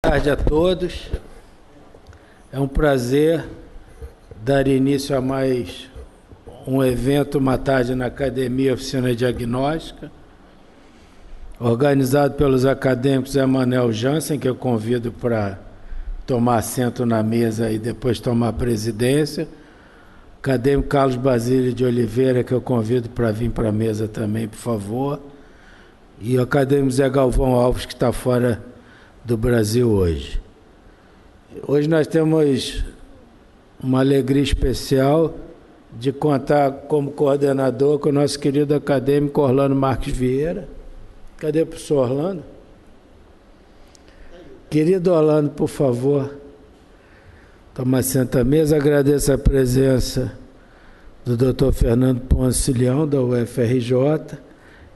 tarde a todos. É um prazer dar início a mais um evento, uma tarde na Academia Oficina Diagnóstica, organizado pelos acadêmicos Emanuel Jansen, que eu convido para tomar assento na mesa e depois tomar a presidência. Acadêmico Carlos Basílio de Oliveira, que eu convido para vir para a mesa também, por favor. E o acadêmico Zé Galvão Alves, que está fora do Brasil hoje. Hoje nós temos uma alegria especial de contar como coordenador com o nosso querido acadêmico Orlando Marques Vieira. Cadê o professor Orlando? Querido Orlando, por favor, toma assento à mesa. Agradeço a presença do Dr. Fernando Ponce Leão, da UFRJ,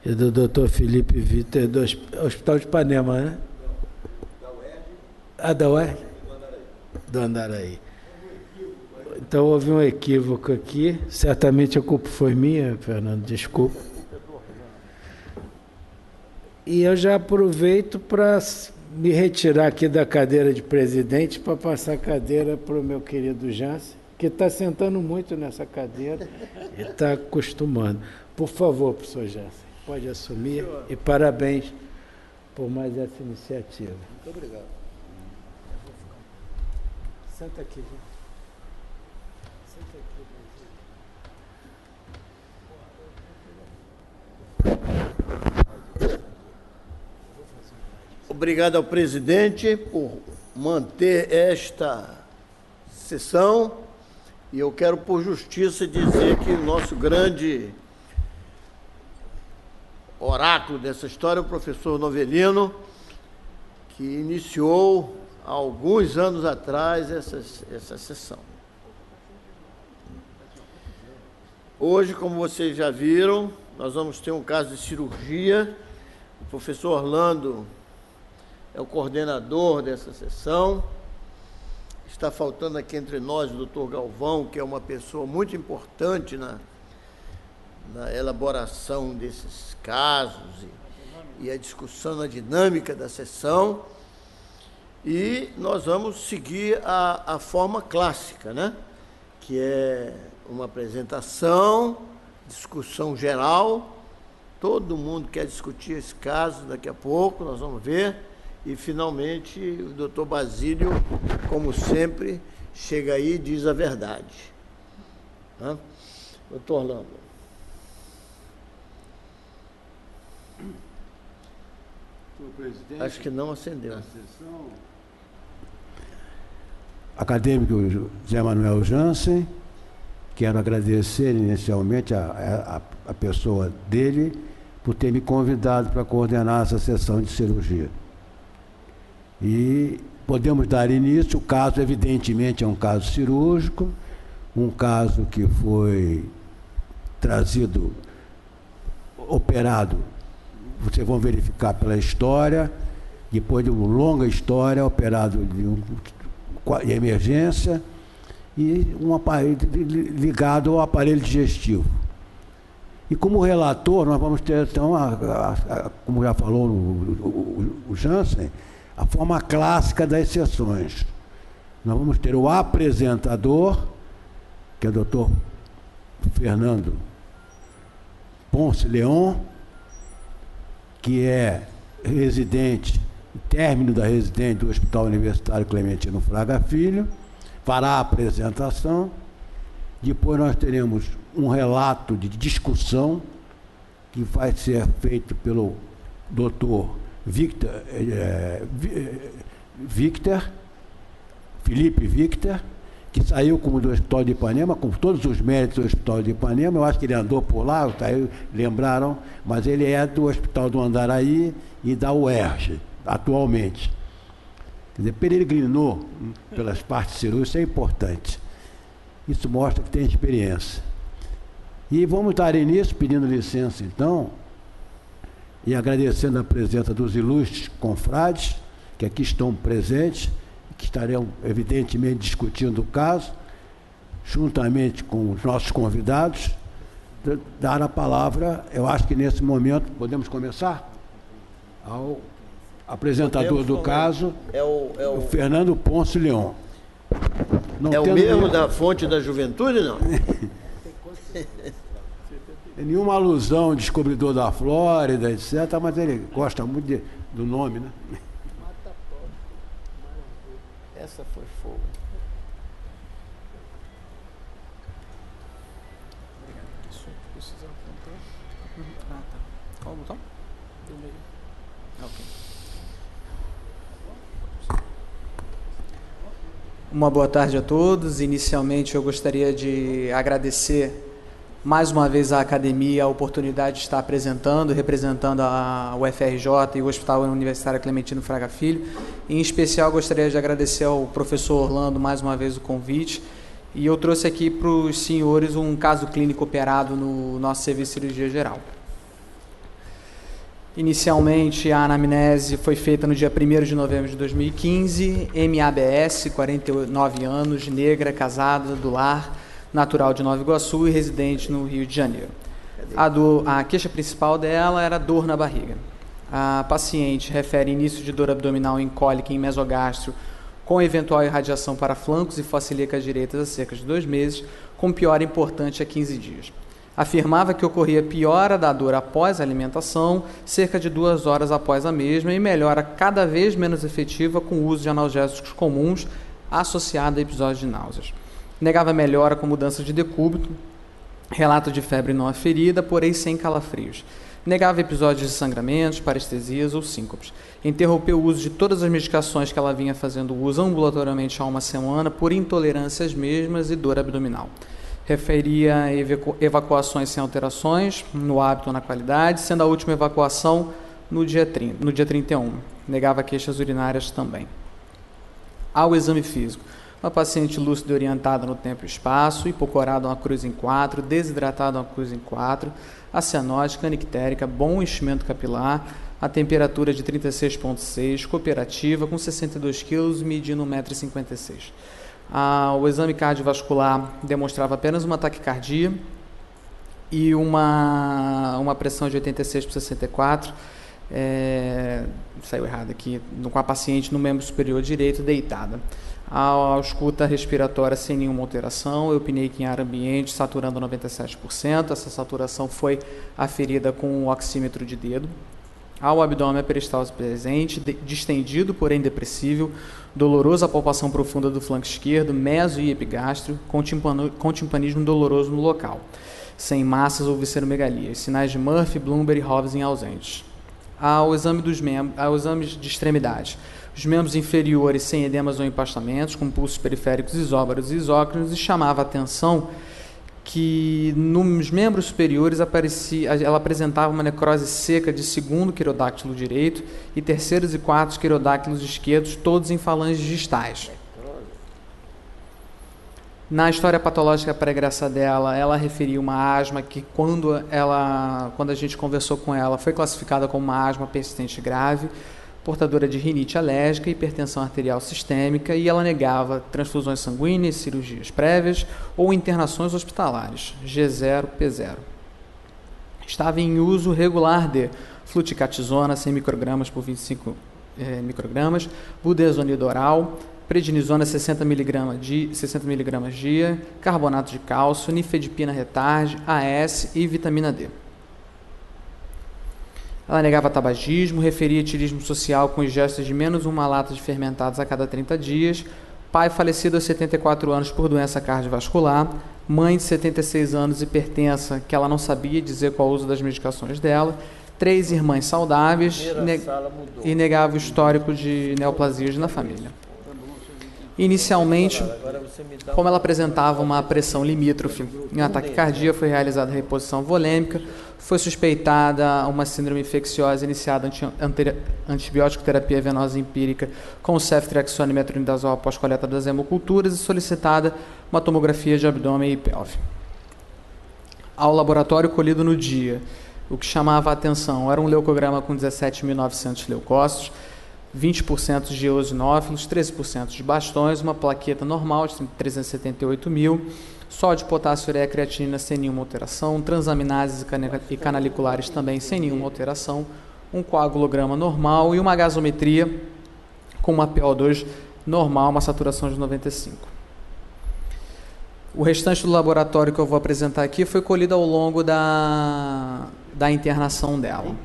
e do Dr. Felipe Vitor, do Hospital de Ipanema, né? Da UERJ? Do Andaraí. Então houve um equívoco aqui. Certamente a culpa foi minha, Fernando, desculpa. E eu já aproveito para me retirar aqui da cadeira de presidente para passar a cadeira para o meu querido Jansen, que está sentando muito nessa cadeira e está acostumando. Por favor, professor Jansen, pode assumir. E parabéns por mais essa iniciativa. Muito obrigado. Senta aqui, gente. Senta aqui. Obrigado ao presidente por manter esta sessão. E eu quero, por justiça, dizer que o nosso grande oráculo dessa história é o professor Novelino, que iniciou há alguns anos atrás essa sessão. Hoje, como vocês já viram, nós vamos ter um caso de cirurgia. O professor Orlando é o coordenador dessa sessão. Está faltando aqui entre nós o doutor Galvão, que é uma pessoa muito importante na elaboração desses casos e a discussão na dinâmica da sessão. E nós vamos seguir a forma clássica, né? Que é uma apresentação, discussão geral. Todo mundo quer discutir esse caso, daqui a pouco nós vamos ver. E, finalmente, o doutor Basílio, como sempre, chega aí e diz a verdade. Doutor Orlando. Senhor presidente, acho que não acendeu. Acadêmico Zé Manuel Jansen, quero agradecer inicialmente a pessoa dele por ter me convidado para coordenar essa sessão de cirurgia. E podemos dar início. O caso, evidentemente, é um caso cirúrgico, um caso que foi trazido, operado, vocês vão verificar pela história, depois de uma longa história, operado de emergência e um aparelho ligado ao aparelho digestivo. E como relator, nós vamos ter, então, como já falou o Jansen, a forma clássica das sessões. Nós vamos ter o apresentador, que é o doutor Fernando Ponce Leão, que é residente, término da residente do Hospital Universitário Clementino Fraga Filho, fará a apresentação. Depois nós teremos um relato de discussão que vai ser feito pelo doutor Felipe Victor, que saiu como do Hospital de Ipanema, com todos os méritos do Hospital de Ipanema. Eu acho que ele andou por lá, lembraram, mas ele é do Hospital do Andaraí e da UERJ, atualmente. Quer dizer, peregrinou pelas partes cirúrgicas, é importante. Isso mostra que tem experiência. E vamos dar início, pedindo licença, então, e agradecendo a presença dos ilustres confrades, que aqui estão presentes, que estarão, evidentemente, discutindo o caso, juntamente com os nossos convidados, dar a palavra, eu acho que nesse momento, podemos começar? Ao Apresentador do caso, o Fernando Ponce Leon. É o mesmo da Fonte da Juventude, não? Nenhuma alusão ao descobridor da Flórida, etc., mas ele gosta muito do nome, né? Essa foi fogo. Qual o botão? Do meio. Ok. Uma boa tarde a todos. Inicialmente, eu gostaria de agradecer mais uma vez à academia a oportunidade de estar apresentando, representando a UFRJ e o Hospital Universitário Clementino Fraga Filho. Em especial, gostaria de agradecer ao professor Orlando mais uma vez o convite. E eu trouxe aqui para os senhores um caso clínico operado no nosso serviço de cirurgia geral. Inicialmente, a anamnese foi feita no dia 1º de novembro de 2015, MABS, 49 anos, negra, casada, do lar, natural de Nova Iguaçu e residente no Rio de Janeiro. A queixa principal dela era dor na barriga. A paciente refere início de dor abdominal em cólica em mesogastro, com eventual irradiação para flancos e fossa ilíaca direitas há cerca de 2 meses, com piora importante a 15 dias. Afirmava que ocorria piora da dor após a alimentação, cerca de 2 horas após a mesma, e melhora cada vez menos efetiva com o uso de analgésicos comuns associado a episódios de náuseas. Negava melhora com mudança de decúbito, relato de febre não aferida, porém sem calafrios. Negava episódios de sangramentos, parestesias ou síncopes. Interrompeu o uso de todas as medicações que ela vinha fazendo uso ambulatoriamente há 1 semana por intolerâncias mesmas e dor abdominal. Referia evacuações sem alterações no hábito ou na qualidade, sendo a última evacuação no dia 31. Negava queixas urinárias também. Ao exame físico, uma paciente lúcida e orientada no tempo e espaço, hipocorada uma cruz em 4, desidratada uma cruz em 4, acianótica, anictérica, bom enchimento capilar, a temperatura de 36,6, cooperativa, com 62 kg, medindo 1,56 m. O exame cardiovascular demonstrava apenas uma taquicardia e uma pressão de 86/64, saiu errado aqui, com a paciente no membro superior direito deitada. A ausculta respiratória sem nenhuma alteração, eupneica em ar ambiente, saturando 97%, essa saturação foi aferida com o oxímetro de dedo. Ao abdômen, a peristalse presente, distendido, porém depressível, dolorosa palpação profunda do flanco esquerdo, meso e epigástrio, com timpanismo doloroso no local, sem massas ou visceromegalias, sinais de Murphy, Bloomberg e Hobson ausentes. Ao exame de extremidades, os membros inferiores sem edemas ou empastamentos, com pulsos periféricos isóbaros e isócrinos, e chamava a atenção que nos membros superiores ela apresentava uma necrose seca de 2º quirodáctilo direito e 3º e 4º quirodáctilos esquerdos, todos em falanges distais. Na história patológica pregressa dela, ela referia uma asma que, quando a gente conversou com ela, foi classificada como uma asma persistente grave, portadora de rinite alérgica, hipertensão arterial sistêmica, e ela negava transfusões sanguíneas, cirurgias prévias ou internações hospitalares, G0, P0. Estava em uso regular de fluticatizona 100 microgramas por 25 microgramas, budesonida oral, prednisona 60 mg dia, carbonato de cálcio, nifedipina retarde, AS e vitamina D. Ela negava tabagismo, referia etilismo social com ingestas de menos 1 lata de fermentados a cada 30 dias, pai falecido aos 74 anos por doença cardiovascular, mãe de 76 anos hipertensa, que ela não sabia dizer qual o uso das medicações dela, 3 irmãs saudáveis e negava o histórico de neoplasias na família. Inicialmente, como ela apresentava uma pressão limítrofe em um ataque cardíaco, foi realizada a reposição volêmica, foi suspeitada uma síndrome infecciosa iniciada antibiótico terapia venosa empírica com ceftriaxona e metronidazol após coleta das hemoculturas e solicitada uma tomografia de abdômen e pelve. Ao laboratório colhido no dia, o que chamava a atenção era um leucograma com 17.900 leucócitos, 20% de eosinófilos, 13% de bastões, uma plaqueta normal de 378.000, sódio, potássio, ureia, creatinina sem nenhuma alteração, transaminases e canaliculares também sem nenhuma alteração, um coagulograma normal e uma gasometria com uma PO2 normal, uma saturação de 95. O restante do laboratório que eu vou apresentar aqui foi colhido ao longo da internação dela.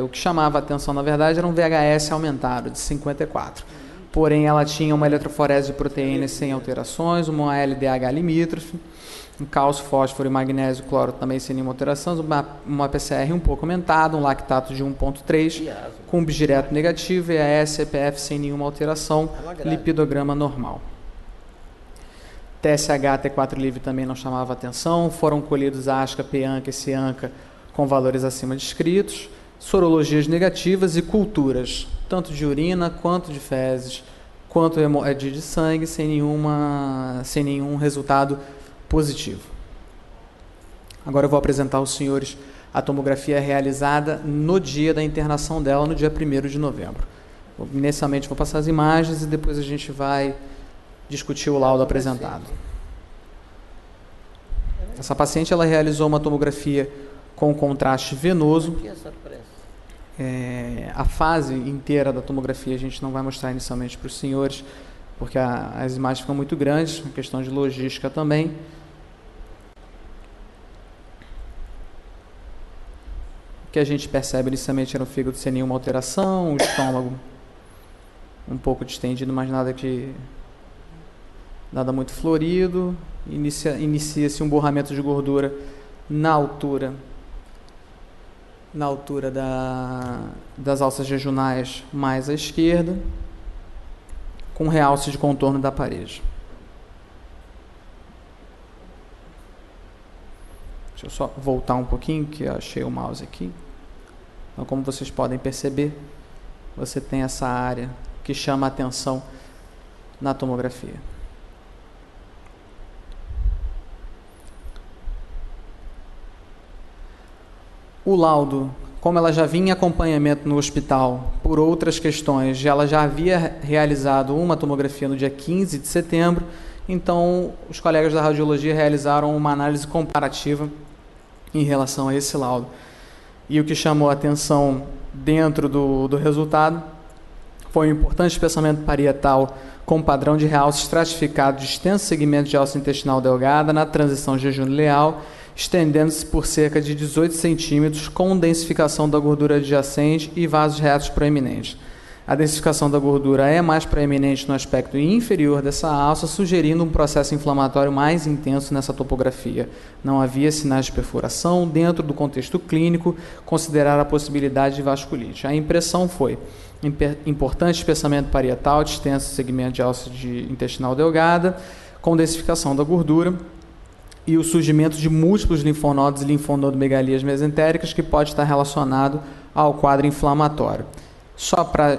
O que chamava a atenção, na verdade, era um VHS aumentado, de 54. Porém, ela tinha uma eletroforese de proteínas sem alterações, uma LDH limítrofe, um cálcio, fósforo e magnésio, cloro também sem nenhuma alteração, uma PCR um pouco aumentada, um lactato de 1,3, com bidireto negativo, EAS, CPF sem nenhuma alteração, lipidograma normal. TSH, T4 livre também não chamava atenção, foram colhidos ASCA, PANCA e CIANCA com valores acima descritos, sorologias negativas e culturas, tanto de urina quanto de fezes, quanto de sangue, sem nenhum resultado positivo. Agora eu vou apresentar aos senhores a tomografia realizada no dia da internação dela, no dia 1º de novembro. Inicialmente vou passar as imagens e depois a gente vai discutir o laudo apresentado. Essa paciente ela realizou uma tomografia com contraste venoso. A fase inteira da tomografia a gente não vai mostrar inicialmente para os senhores, porque as imagens ficam muito grandes, uma questão de logística também. O que a gente percebe inicialmente era o fígado sem nenhuma alteração, o estômago um pouco distendido, mas nada muito florido. Inicia-se um borramento de gordura na altura das alças jejunais mais à esquerda, com realce de contorno da parede. Deixa eu só voltar um pouquinho, que eu achei o mouse aqui. Então, como vocês podem perceber, você tem essa área que chama a atenção na tomografia. O laudo, como ela já vinha em acompanhamento no hospital por outras questões, ela já havia realizado uma tomografia no dia 15 de setembro, então os colegas da radiologia realizaram uma análise comparativa em relação a esse laudo. E o que chamou a atenção dentro do resultado foi um importante espessamento parietal com padrão de realce estratificado de extenso segmento de alça intestinal delgada na transição jejum-ileal, estendendo-se por cerca de 18 centímetros, com densificação da gordura adjacente e vasos retos proeminentes. A densificação da gordura é mais proeminente no aspecto inferior dessa alça, sugerindo um processo inflamatório mais intenso nessa topografia. Não havia sinais de perfuração. Dentro do contexto clínico, considerar a possibilidade de vasculite. A impressão foi importante espessamento parietal de extenso segmento de alça intestinal delgada, com densificação da gordura, e o surgimento de múltiplos linfonodos e linfonodomegalias mesentéricas, que pode estar relacionado ao quadro inflamatório. Só para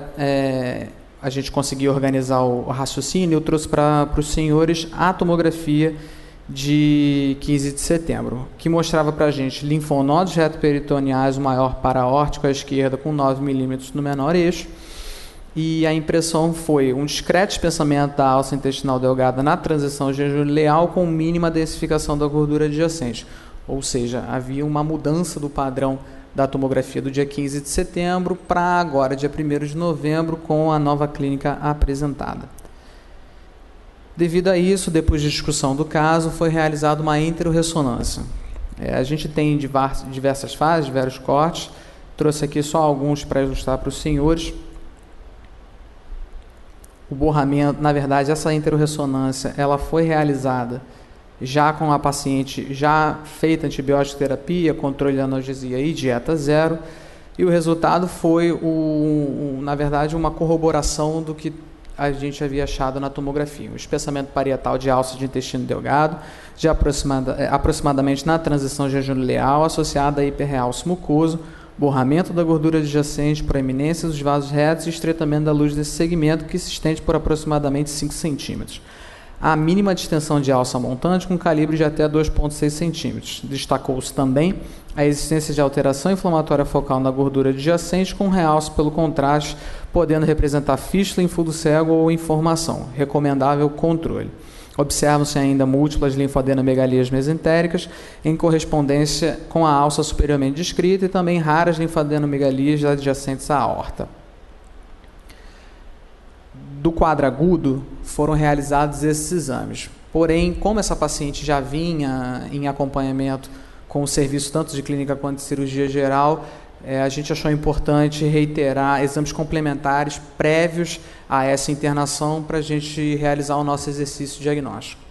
a gente conseguir organizar o raciocínio, eu trouxe para os senhores a tomografia de 15 de setembro, que mostrava para a gente linfonodos retoperitoneais, o maior paraórtico à esquerda, com 9 milímetros no menor eixo, e a impressão foi um discreto espessamento da alça intestinal delgada na transição jejum-ileal com mínima densificação da gordura adjacente. Ou seja, havia uma mudança do padrão da tomografia do dia 15 de setembro para agora, dia 1º de novembro, com a nova clínica apresentada. Devido a isso, depois de discussão do caso, foi realizada uma enterorressonância. A gente tem diversas fases, diversos cortes, trouxe aqui só alguns para ilustrar para os senhores. O borramento, na verdade, essa enterorressonância, ela foi realizada já com a paciente já feita antibiótico terapia, controle de analgesia e dieta zero, e o resultado foi, na verdade, uma corroboração do que a gente havia achado na tomografia. Um espessamento parietal de alça de intestino delgado, de aproximadamente na transição jejum-ileal, associada a hiperrealce mucoso, borramento da gordura adjacente, proeminência dos vasos retos e estreitamento da luz desse segmento, que se estende por aproximadamente 5 centímetros. A mínima distensão de alça montante com calibre de até 2,6 centímetros. Destacou-se também a existência de alteração inflamatória focal na gordura adjacente com realce pelo contraste, podendo representar fístula em fundo cego ou informação. Recomendável controle. Observam-se ainda múltiplas linfoadenomegalias mesentéricas em correspondência com a alça superiormente descrita e também raras linfoadenomegalias adjacentes à aorta. Do quadro agudo, foram realizados esses exames. Porém, como essa paciente já vinha em acompanhamento com o serviço tanto de clínica quanto de cirurgia geral, a gente achou importante reiterar exames complementares prévios a essa internação para a gente realizar o nosso exercício diagnóstico.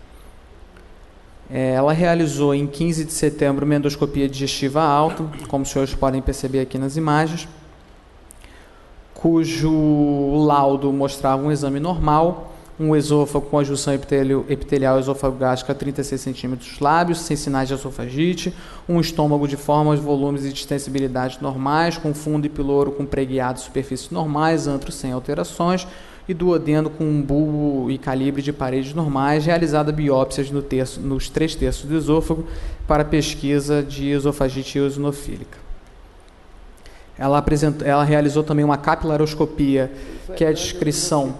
Ela realizou em 15 de setembro uma endoscopia digestiva alta, como os senhores podem perceber aqui nas imagens, cujo laudo mostrava um exame normal, um esôfago com a junção epitelial esôfago-gástrica a 36 centímetros lábios, sem sinais de esofagite, um estômago de formas, volumes e distensibilidade normais, com fundo e piloro com preguiado e superfícies normais, antro sem alterações, e duodeno com um bulbo e calibre de paredes normais, realizada biópsias nos 3/3 do esôfago para pesquisa de esofagite eosinofílica. Ela realizou também uma capilaroscopia, que é a descrição.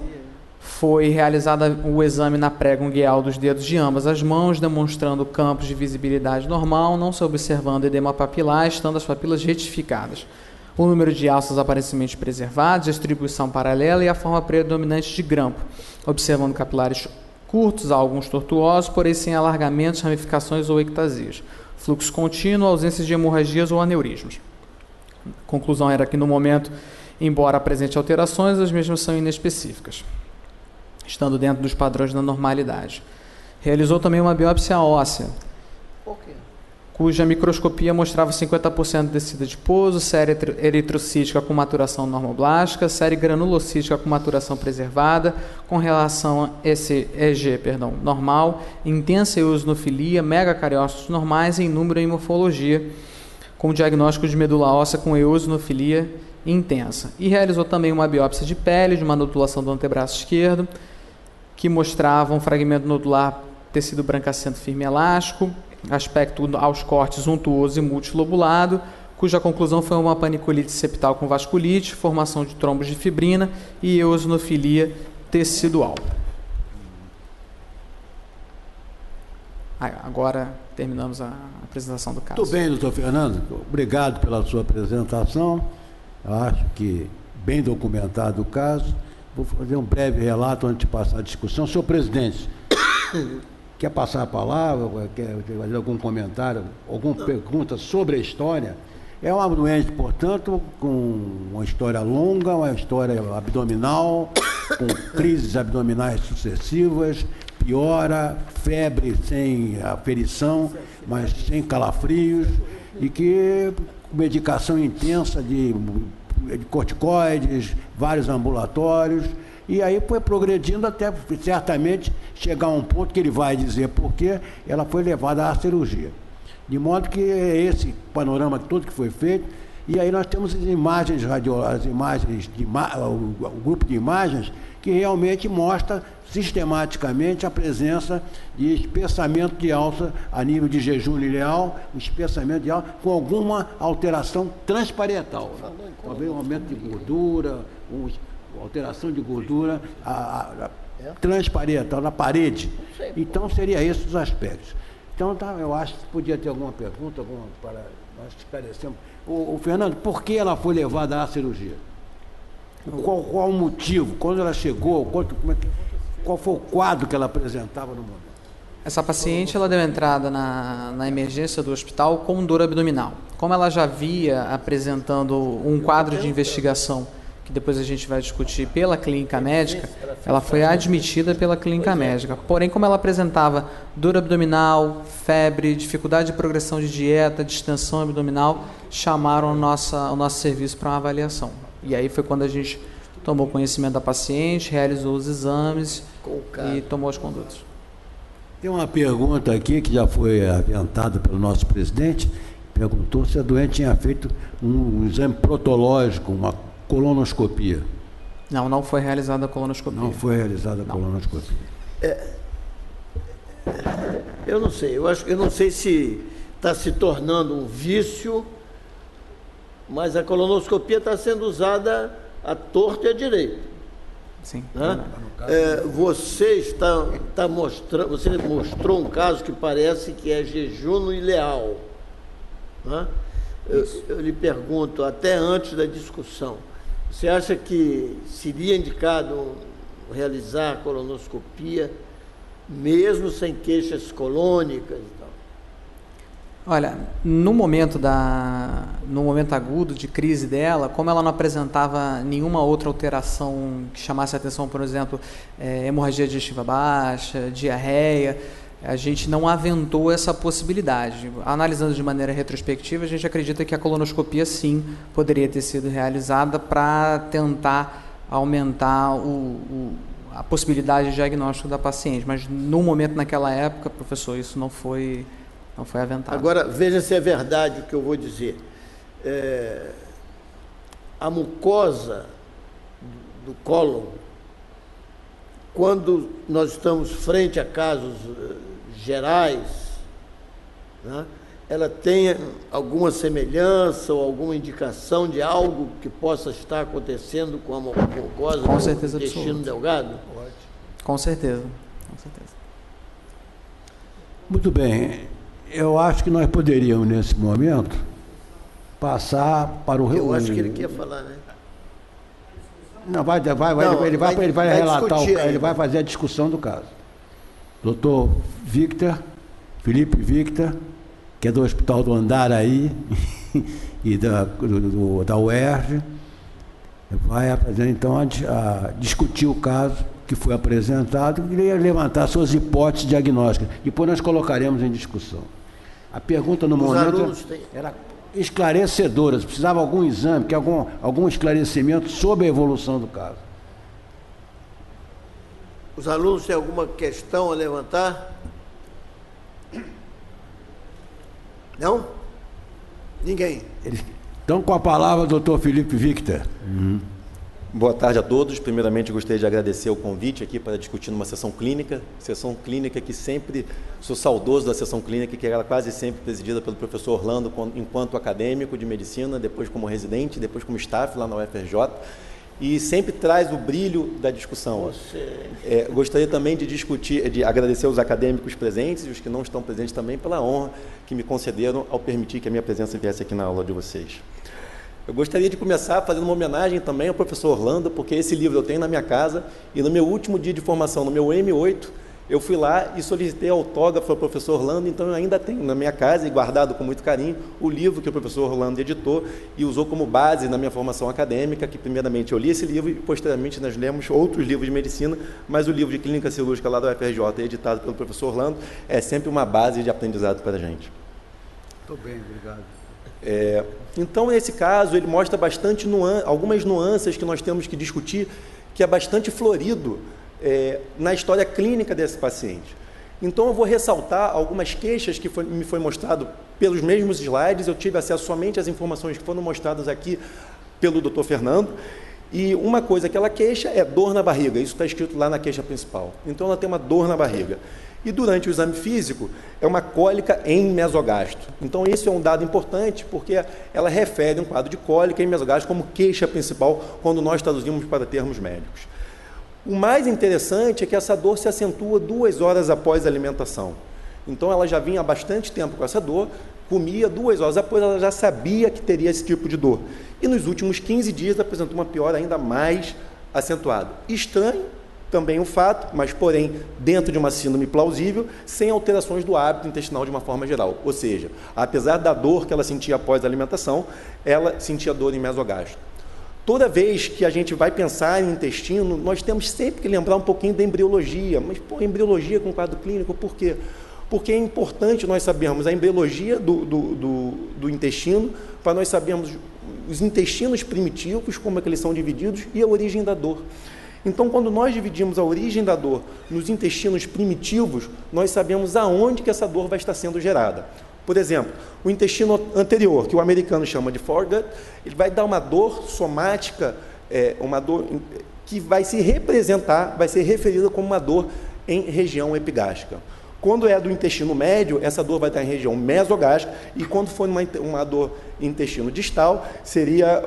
Foi realizada o exame na prega ungueal dos dedos de ambas as mãos, demonstrando campos de visibilidade normal, não se observando edema papilar, estando as papilas retificadas. O número de alças aparentemente preservados, distribuição paralela e a forma predominante de grampo, observando capilares curtos, alguns tortuosos, porém sem alargamentos, ramificações ou ectasias. Fluxo contínuo, ausência de hemorragias ou aneurismos. A conclusão era que, no momento, embora apresente alterações, as mesmas são inespecíficas, estando dentro dos padrões da normalidade. Realizou também uma biópsia óssea, cuja microscopia mostrava 50% de descida de pouso, série eritrocítica com maturação normoblástica, série granulocítica com maturação preservada, com relação EG normal, intensa eosinofilia, megacariócitos normais em número e morfologia, com diagnóstico de medula óssea com eosinofilia intensa. E realizou também uma biópsia de pele, de uma nodulação do antebraço esquerdo, que mostrava um fragmento nodular tecido brancacento firme elástico, aspecto aos cortes untuoso e multilobulado, cuja conclusão foi uma paniculite septal com vasculite, formação de trombos de fibrina e eosinofilia tecidual. Agora terminamos a apresentação do caso. Muito bem, doutor Fernando. Obrigado pela sua apresentação. Eu acho que bem documentado o caso. Vou fazer um breve relato antes de passar a discussão. Senhor presidente, quer passar a palavra? Quer fazer algum comentário, alguma pergunta sobre a história? É uma doente, portanto, com uma história longa, uma história abdominal, com crises abdominais sucessivas, piora, febre sem aferição, mas sem calafrios, e que com medicação intensa de corticoides, vários ambulatórios, e aí foi progredindo até certamente chegar a um ponto que ele vai dizer porque ela foi levada à cirurgia. De modo que é esse panorama todo que foi feito, e aí nós temos as imagens o grupo de imagens que realmente mostra sistematicamente a presença de espessamento de alça a nível de jejum ileal, espessamento de alça com alguma alteração transparental. Talvez um aumento de gordura, alteração de gordura transparental na parede. Então, seria esses os aspectos. Então, eu acho que podia ter alguma pergunta para nós esclarecermos. O Fernando, por que ela foi levada à cirurgia? Qual o motivo? Quando ela chegou? Qual foi o quadro que ela apresentava no momento? Essa paciente ela deu entrada na emergência do hospital com dor abdominal. Como ela já via apresentando um quadro de investigação, que depois a gente vai discutir, pela clínica médica, ela foi admitida pela clínica médica. Porém, como ela apresentava dor abdominal, febre, dificuldade de progressão de dieta, distensão abdominal, chamaram o nosso serviço para uma avaliação. E aí foi quando a gente tomou conhecimento da paciente, realizou os exames e tomou as condutas. Tem uma pergunta aqui que já foi aventada pelo nosso presidente, perguntou se a doente tinha feito um exame protológico, uma colonoscopia. Não foi realizada a colonoscopia. Não foi realizada a colonoscopia. Eu não sei, eu não sei se está se tornando um vício, mas a colonoscopia está sendo usada à torta e à direita. Sim. Né? Você mostrou um caso que parece que é jejum ileal. Né? Eu lhe pergunto, até antes da discussão, você acha que seria indicado realizar a colonoscopia mesmo sem queixas colônicas e tal? Olha, no momento agudo de crise dela, como ela não apresentava nenhuma outra alteração que chamasse a atenção, por exemplo, hemorragia digestiva baixa, diarreia, a gente não aventou essa possibilidade. Analisando de maneira retrospectiva, a gente acredita que a colonoscopia, sim, poderia ter sido realizada para tentar aumentar a possibilidade de diagnóstico da paciente. Mas, no momento, naquela época, professor, isso não foi aventado. Agora, veja se é verdade o que eu vou dizer. A mucosa do cólon, quando nós estamos frente a casos gerais, né, ela tem alguma semelhança ou alguma indicação de algo que possa estar acontecendo com a mucosa do intestino delgado? Com certeza, com certeza. Muito bem. Eu acho que nós poderíamos, nesse momento, passar para o... Eu acho que ele quer falar, né? Não, ele vai relatar, ele vai fazer a discussão do caso. Doutor Felipe Victor, que é do Hospital do Andaraí e da UERJ, vai apresentar, então, a discutir o caso que foi apresentado e levantar suas hipóteses diagnósticas. Depois nós colocaremos em discussão. A pergunta no momento era esclarecedora, precisava algum exame, algum esclarecimento sobre a evolução do caso. Os alunos têm alguma questão a levantar? Não? Ninguém. Então, com a palavra, doutor Felipe Victor. Boa tarde a todos. Primeiramente, gostaria de agradecer o convite aqui para discutir numa sessão clínica que sempre, sou saudoso da sessão clínica, que era quase sempre presidida pelo professor Orlando, enquanto acadêmico de medicina, depois como residente, depois como staff lá na UFRJ, e sempre traz o brilho da discussão. Gostaria também de agradecer aos acadêmicos presentes e os que não estão presentes também pela honra que me concederam ao permitir que a minha presença viesse aqui na aula de vocês. Eu gostaria de começar fazendo uma homenagem também ao professor Orlando, porque esse livro eu tenho na minha casa e no meu último dia de formação, no meu M8, eu fui lá e solicitei autógrafo ao professor Orlando, então eu ainda tenho na minha casa e guardado com muito carinho o livro que o professor Orlando editou e usou como base na minha formação acadêmica, que primeiramente eu li esse livro e posteriormente nós lemos outros livros de medicina, mas o livro de clínica cirúrgica lá da UFRJ, editado pelo professor Orlando, é sempre uma base de aprendizado para a gente. Muito bem, obrigado. Então, nesse caso, ele mostra bastante algumas nuances que nós temos que discutir, que é bastante florido na história clínica desse paciente. Então, eu vou ressaltar algumas queixas que me foi mostrado pelos mesmos slides, eu tive acesso somente às informações que foram mostradas aqui pelo Dr. Fernando, e uma coisa que ela queixa é dor na barriga, isso está escrito lá na queixa principal. Então, ela tem uma dor na barriga. E durante o exame físico, é uma cólica em mesogástrio. Então, esse é um dado importante, porque ela refere um quadro de cólica em mesogástrio como queixa principal, quando nós traduzimos para termos médicos. O mais interessante é que essa dor se acentua 2 horas após a alimentação. Então, ela já vinha há bastante tempo com essa dor, comia 2 horas após, ela já sabia que teria esse tipo de dor. E nos últimos 15 dias apresentou uma piora ainda mais acentuada. Estranho também o fato, mas porém dentro de uma síndrome plausível, sem alterações do hábito intestinal de uma forma geral. Ou seja, apesar da dor que ela sentia após a alimentação, ela sentia dor em mesogástrio. Toda vez que a gente vai pensar em intestino, nós temos sempre que lembrar um pouquinho da embriologia. Mas, embriologia com quadro clínico, por quê? Porque é importante nós sabermos a embriologia do intestino, para nós sabermos os intestinos primitivos, como é que eles são divididos, e a origem da dor. Então, quando nós dividimos a origem da dor nos intestinos primitivos, nós sabemos aonde que essa dor vai estar sendo gerada. Por exemplo, o intestino anterior, que o americano chama de foregut, ele vai dar uma dor somática, uma dor que vai se representar, vai ser referida como uma dor em região epigástrica. Quando é do intestino médio, essa dor vai estar em região mesogástrica, e quando for uma dor em intestino distal, seria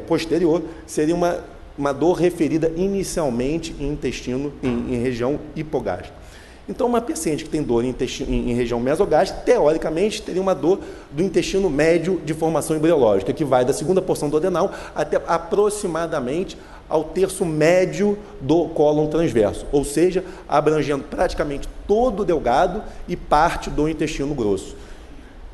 posterior, seria uma uma dor referida inicialmente em intestino, em região hipogástrica. Então, uma paciente que tem dor em região mesogástrica, teoricamente, teria uma dor do intestino médio de formação embriológica, que vai da segunda porção do adenal até aproximadamente ao terço médio do cólon transverso, ou seja, abrangendo praticamente todo o delgado e parte do intestino grosso.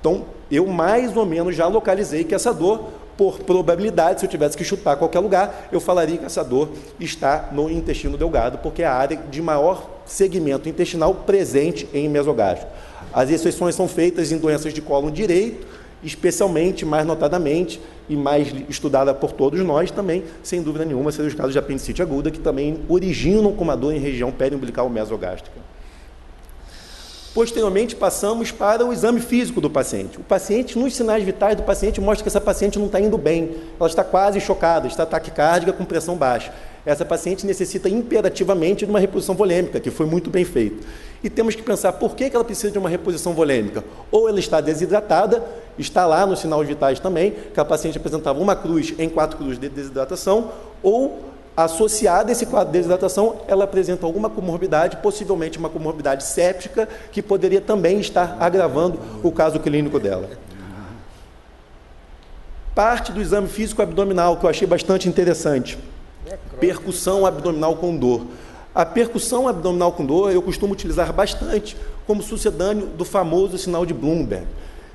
Então, eu mais ou menos já localizei que essa dor, por probabilidade, se eu tivesse que chutar qualquer lugar, eu falaria que essa dor está no intestino delgado, porque é a área de maior segmento intestinal presente em mesogástrico. As exceções são feitas em doenças de cólon direito, especialmente, mais notadamente, e mais estudada por todos nós também, sem dúvida nenhuma, seriam os casos de apendicite aguda, que também originam com uma dor em região periumbilical mesogástrica. Posteriormente, passamos para o exame físico do paciente. O paciente, nos sinais vitais do paciente, mostra que essa paciente não está indo bem, ela está quase chocada, está taquicárdica com pressão baixa. Essa paciente necessita imperativamente de uma reposição volêmica, que foi muito bem feita. E temos que pensar por que ela precisa de uma reposição volêmica. Ou ela está desidratada, está lá nos sinais vitais também, que a paciente apresentava uma cruz em 4 cruzes de desidratação, ou associada a esse quadro de desidratação, ela apresenta alguma comorbidade, possivelmente uma comorbidade séptica, que poderia também estar agravando o caso clínico dela. Parte do exame físico abdominal, que eu achei bastante interessante. Percussão abdominal com dor. A percussão abdominal com dor eu costumo utilizar bastante como sucedâneo do famoso sinal de Bloomberg.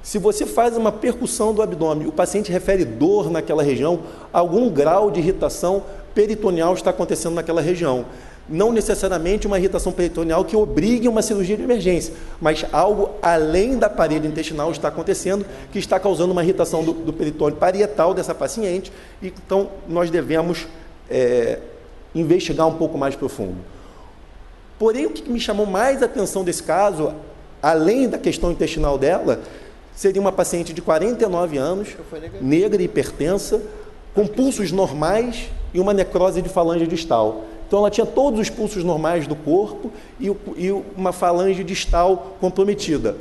Se você faz uma percussão do abdômen, o paciente refere dor naquela região, algum grau de irritação peritoneal está acontecendo naquela região. Não necessariamente uma irritação peritoneal que obrigue uma cirurgia de emergência, mas algo além da parede intestinal está acontecendo, que está causando uma irritação do peritônio parietal dessa paciente, e então nós devemos investigar um pouco mais profundo. Porém, o que me chamou mais a atenção desse caso, além da questão intestinal dela, seria uma paciente de 49 anos, negra e hipertensa, com pulsos normais e uma necrose de falange distal. Então, ela tinha todos os pulsos normais do corpo e uma falange distal comprometida.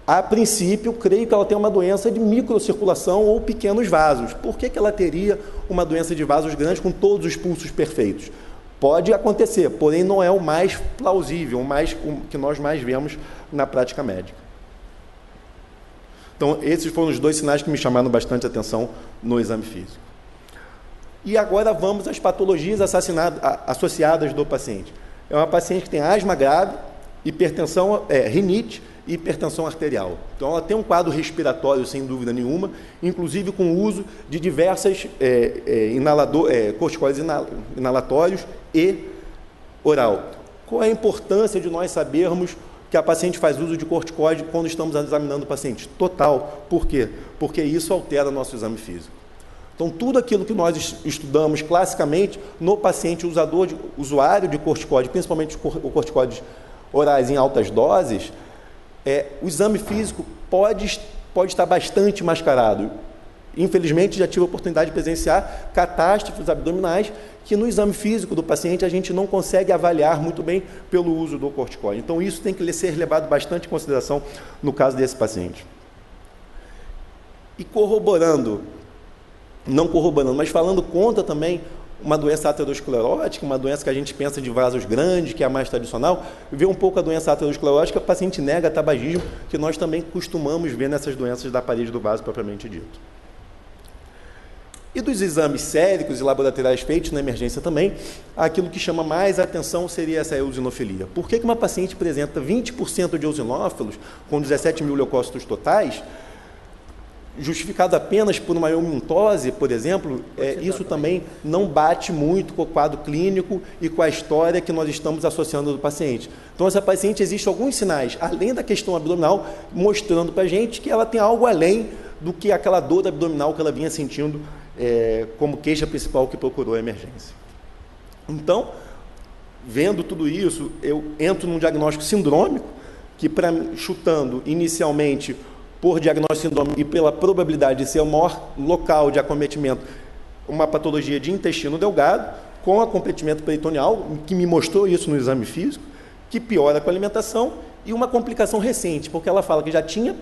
A princípio, creio que ela tem uma doença de microcirculação ou pequenos vasos. Por que ela teria uma doença de vasos grandes com todos os pulsos perfeitos? Pode acontecer, porém não é o mais plausível, o que nós mais vemos na prática médica. Então, esses foram os 2 sinais que me chamaram bastante atenção no exame físico. E agora vamos às patologias associadas do paciente. É uma paciente que tem asma grave, hipertensão, rinite e hipertensão arterial. Então, ela tem um quadro respiratório, sem dúvida nenhuma, inclusive com o uso de diversas corticoides inalatórios e oral. Qual é a importância de nós sabermos que a paciente faz uso de corticoide quando estamos examinando o paciente? Total. Por quê? Porque isso altera nosso exame físico. Então, tudo aquilo que nós estudamos classicamente no paciente usuário de corticoide, principalmente os corticoides orais em altas doses, o exame físico pode estar bastante mascarado. Infelizmente, já tive a oportunidade de presenciar catástrofes abdominais que no exame físico do paciente a gente não consegue avaliar muito bem pelo uso do corticoide. Então, isso tem que ser levado bastante em consideração no caso desse paciente. E não corroborando, mas falando contra também uma doença aterosclerótica, uma doença que a gente pensa de vasos grandes, que é a mais tradicional, ver um pouco a doença aterosclerótica, o paciente nega tabagismo, que nós também costumamos ver nessas doenças da parede do vaso propriamente dito. E dos exames séricos e laboratoriais feitos na emergência também, aquilo que chama mais atenção seria essa eosinofilia. Por que uma paciente apresenta 20% de eosinófilos, com 17 mil leucócitos totais, justificado apenas por uma eumintose, por exemplo, isso também não bate muito com o quadro clínico e com a história que nós estamos associando do paciente. Então, essa paciente, existem alguns sinais, além da questão abdominal, mostrando para a gente que ela tem algo além do que aquela dor abdominal que ela vinha sentindo como queixa principal que procurou a emergência. Então, vendo tudo isso, eu entro num diagnóstico sindrômico, que, chutando inicialmente por diagnóstico sindrômico e pela probabilidade de ser o maior local de acometimento, uma patologia de intestino delgado, com acometimento peritoneal, que me mostrou isso no exame físico, que piora com a alimentação, e uma complicação recente, porque ela fala que já tinha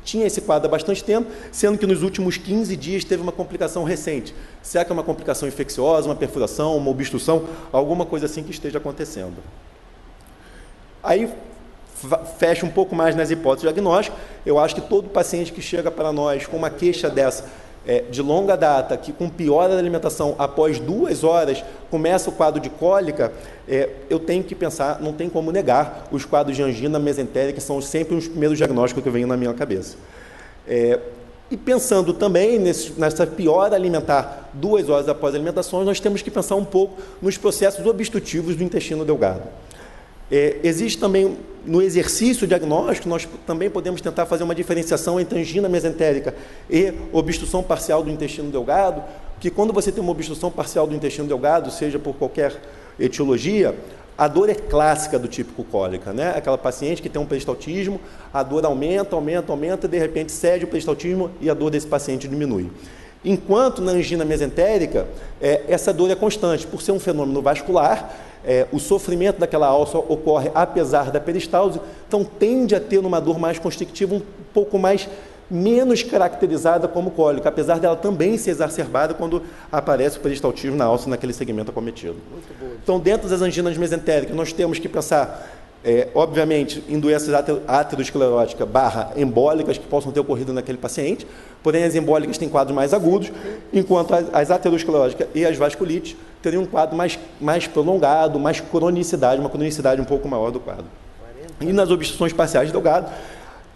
tinha esse quadro há bastante tempo, sendo que nos últimos 15 dias teve uma complicação recente. Será que é uma complicação infecciosa, uma perfuração, uma obstrução, alguma coisa assim que esteja acontecendo? Aí, fecha um pouco mais nas hipóteses diagnósticas. Eu acho que todo paciente que chega para nós com uma queixa dessa, de longa data, que com piora da alimentação, após 2 horas, começa o quadro de cólica, eu tenho que pensar, não tem como negar, os quadros de angina mesentérica são sempre os primeiros diagnósticos que vêm na minha cabeça. E pensando também nessa piora alimentar 2 horas após a alimentação, nós temos que pensar um pouco nos processos obstrutivos do intestino delgado. Existe também, no exercício diagnóstico, nós também podemos tentar fazer uma diferenciação entre angina mesentérica e obstrução parcial do intestino delgado, que quando você tem uma obstrução parcial do intestino delgado, seja por qualquer etiologia, a dor é clássica do típico cólica, né? Aquela paciente que tem um peristaltismo, a dor aumenta, e de repente cede o peristaltismo e a dor desse paciente diminui. Enquanto na angina mesentérica, essa dor é constante, por ser um fenômeno vascular, o sofrimento daquela alça ocorre apesar da peristalse, então tende a ter uma dor mais constrictiva, um pouco menos caracterizada como cólica, apesar dela também ser exacerbada quando aparece o peristaltismo na alça naquele segmento acometido. Então, dentro das anginas mesentéricas, nós temos que pensar, obviamente, em doenças ateroscleróticas / embólicas que possam ter ocorrido naquele paciente, porém as embólicas têm quadros mais agudos, enquanto as ateroscleróticas e as vasculites teriam um quadro mais prolongado, uma cronicidade um pouco maior do quadro. E nas obstruções parciais de delgado,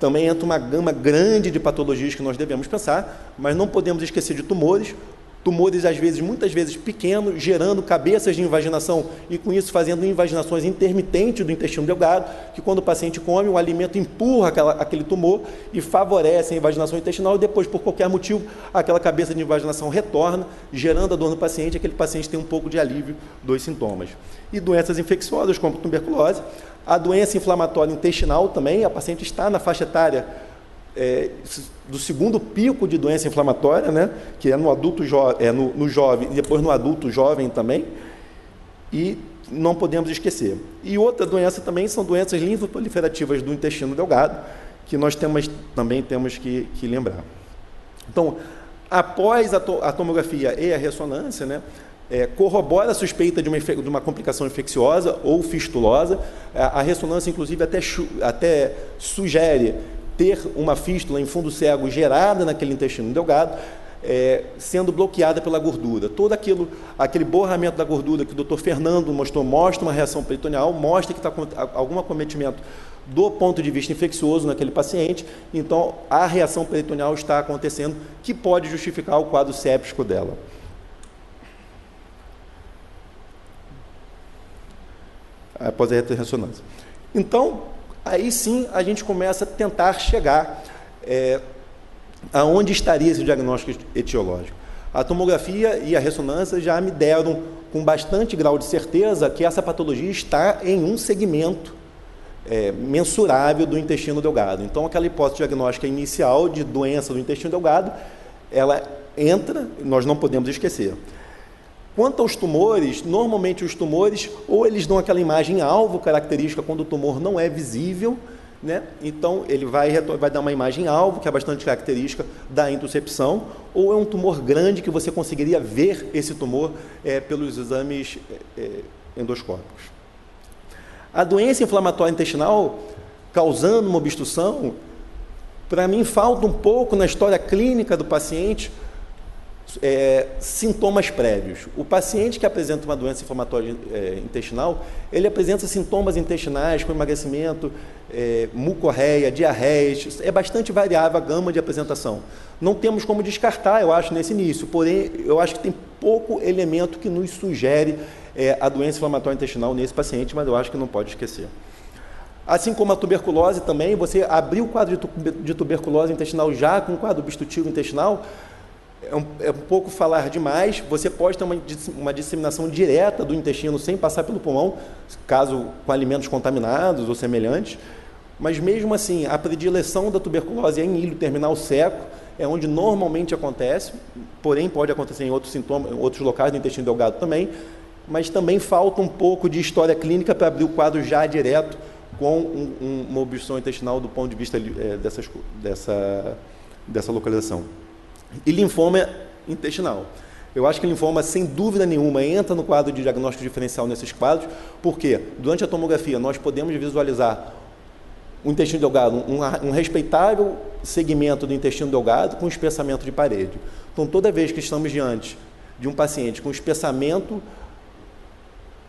também entra uma gama grande de patologias que nós devemos pensar, mas não podemos esquecer de tumores, muitas vezes pequenos, gerando cabeças de invaginação e com isso fazendo invaginações intermitentes do intestino delgado, que quando o paciente come, o alimento empurra aquele tumor e favorece a invaginação intestinal e depois, por qualquer motivo, aquela cabeça de invaginação retorna, gerando a dor no paciente, aquele paciente tem um pouco de alívio dos sintomas. E doenças infecciosas, como tuberculose, a doença inflamatória intestinal também, a paciente está na faixa etária do segundo pico de doença inflamatória, né, que é no adulto no jovem e depois no adulto jovem também, e não podemos esquecer. E outra doença também são doenças linfoproliferativas do intestino delgado, que nós também temos que lembrar. Então, após a tomografia e a ressonância, né, corrobora a suspeita de uma complicação infecciosa ou fistulosa. A ressonância, inclusive, até sugere ter uma fístula em fundo cego gerada naquele intestino delgado, sendo bloqueada pela gordura. Todo aquele borramento da gordura que o Dr. Fernando mostrou, mostra uma reação peritoneal, mostra que está com algum acometimento do ponto de vista infeccioso naquele paciente, então a reação peritoneal está acontecendo, que pode justificar o quadro séptico dela. Após a ressonância. Então, aí sim a gente começa a tentar chegar aonde estaria esse diagnóstico etiológico. A tomografia e a ressonância já me deram com bastante grau de certeza que essa patologia está em um segmento mensurável do intestino delgado. Então, aquela hipótese diagnóstica inicial de doença do intestino delgado, ela entra, nós não podemos esquecer. Quanto aos tumores, normalmente os tumores, ou eles dão aquela imagem alvo característica quando o tumor não é visível, né? Então ele vai dar uma imagem alvo, que é bastante característica da intuscepção, ou é um tumor grande que você conseguiria ver esse tumor pelos exames endoscópicos. A doença inflamatória intestinal, causando uma obstrução, para mim falta um pouco na história clínica do paciente, sintomas prévios. O paciente que apresenta uma doença inflamatória intestinal, ele apresenta sintomas intestinais com emagrecimento, mucorreia, diarreias, é bastante variável a gama de apresentação. Não temos como descartar, eu acho, nesse início, porém, eu acho que tem pouco elemento que nos sugere a doença inflamatória intestinal nesse paciente, mas eu acho que não pode esquecer. Assim como a tuberculose também, você abrir o quadro de tuberculose intestinal já com um quadro obstrutivo intestinal, é um pouco falar demais. Você pode ter uma disseminação direta do intestino sem passar pelo pulmão, caso com alimentos contaminados ou semelhantes, mas mesmo assim, a predileção da tuberculose é em ilho terminal seco, é onde normalmente acontece, porém pode acontecer em outros sintomas, em outros locais do intestino delgado também, mas também falta um pouco de história clínica para abrir o quadro já direto com uma obstrução intestinal do ponto de vista dessa localização. E linfoma intestinal. Eu acho que linfoma, sem dúvida nenhuma, entra no quadro de diagnóstico diferencial nesses quadros, porque durante a tomografia nós podemos visualizar o intestino delgado, um respeitável segmento do intestino delgado com espessamento de parede. Então, toda vez que estamos diante de um paciente com espessamento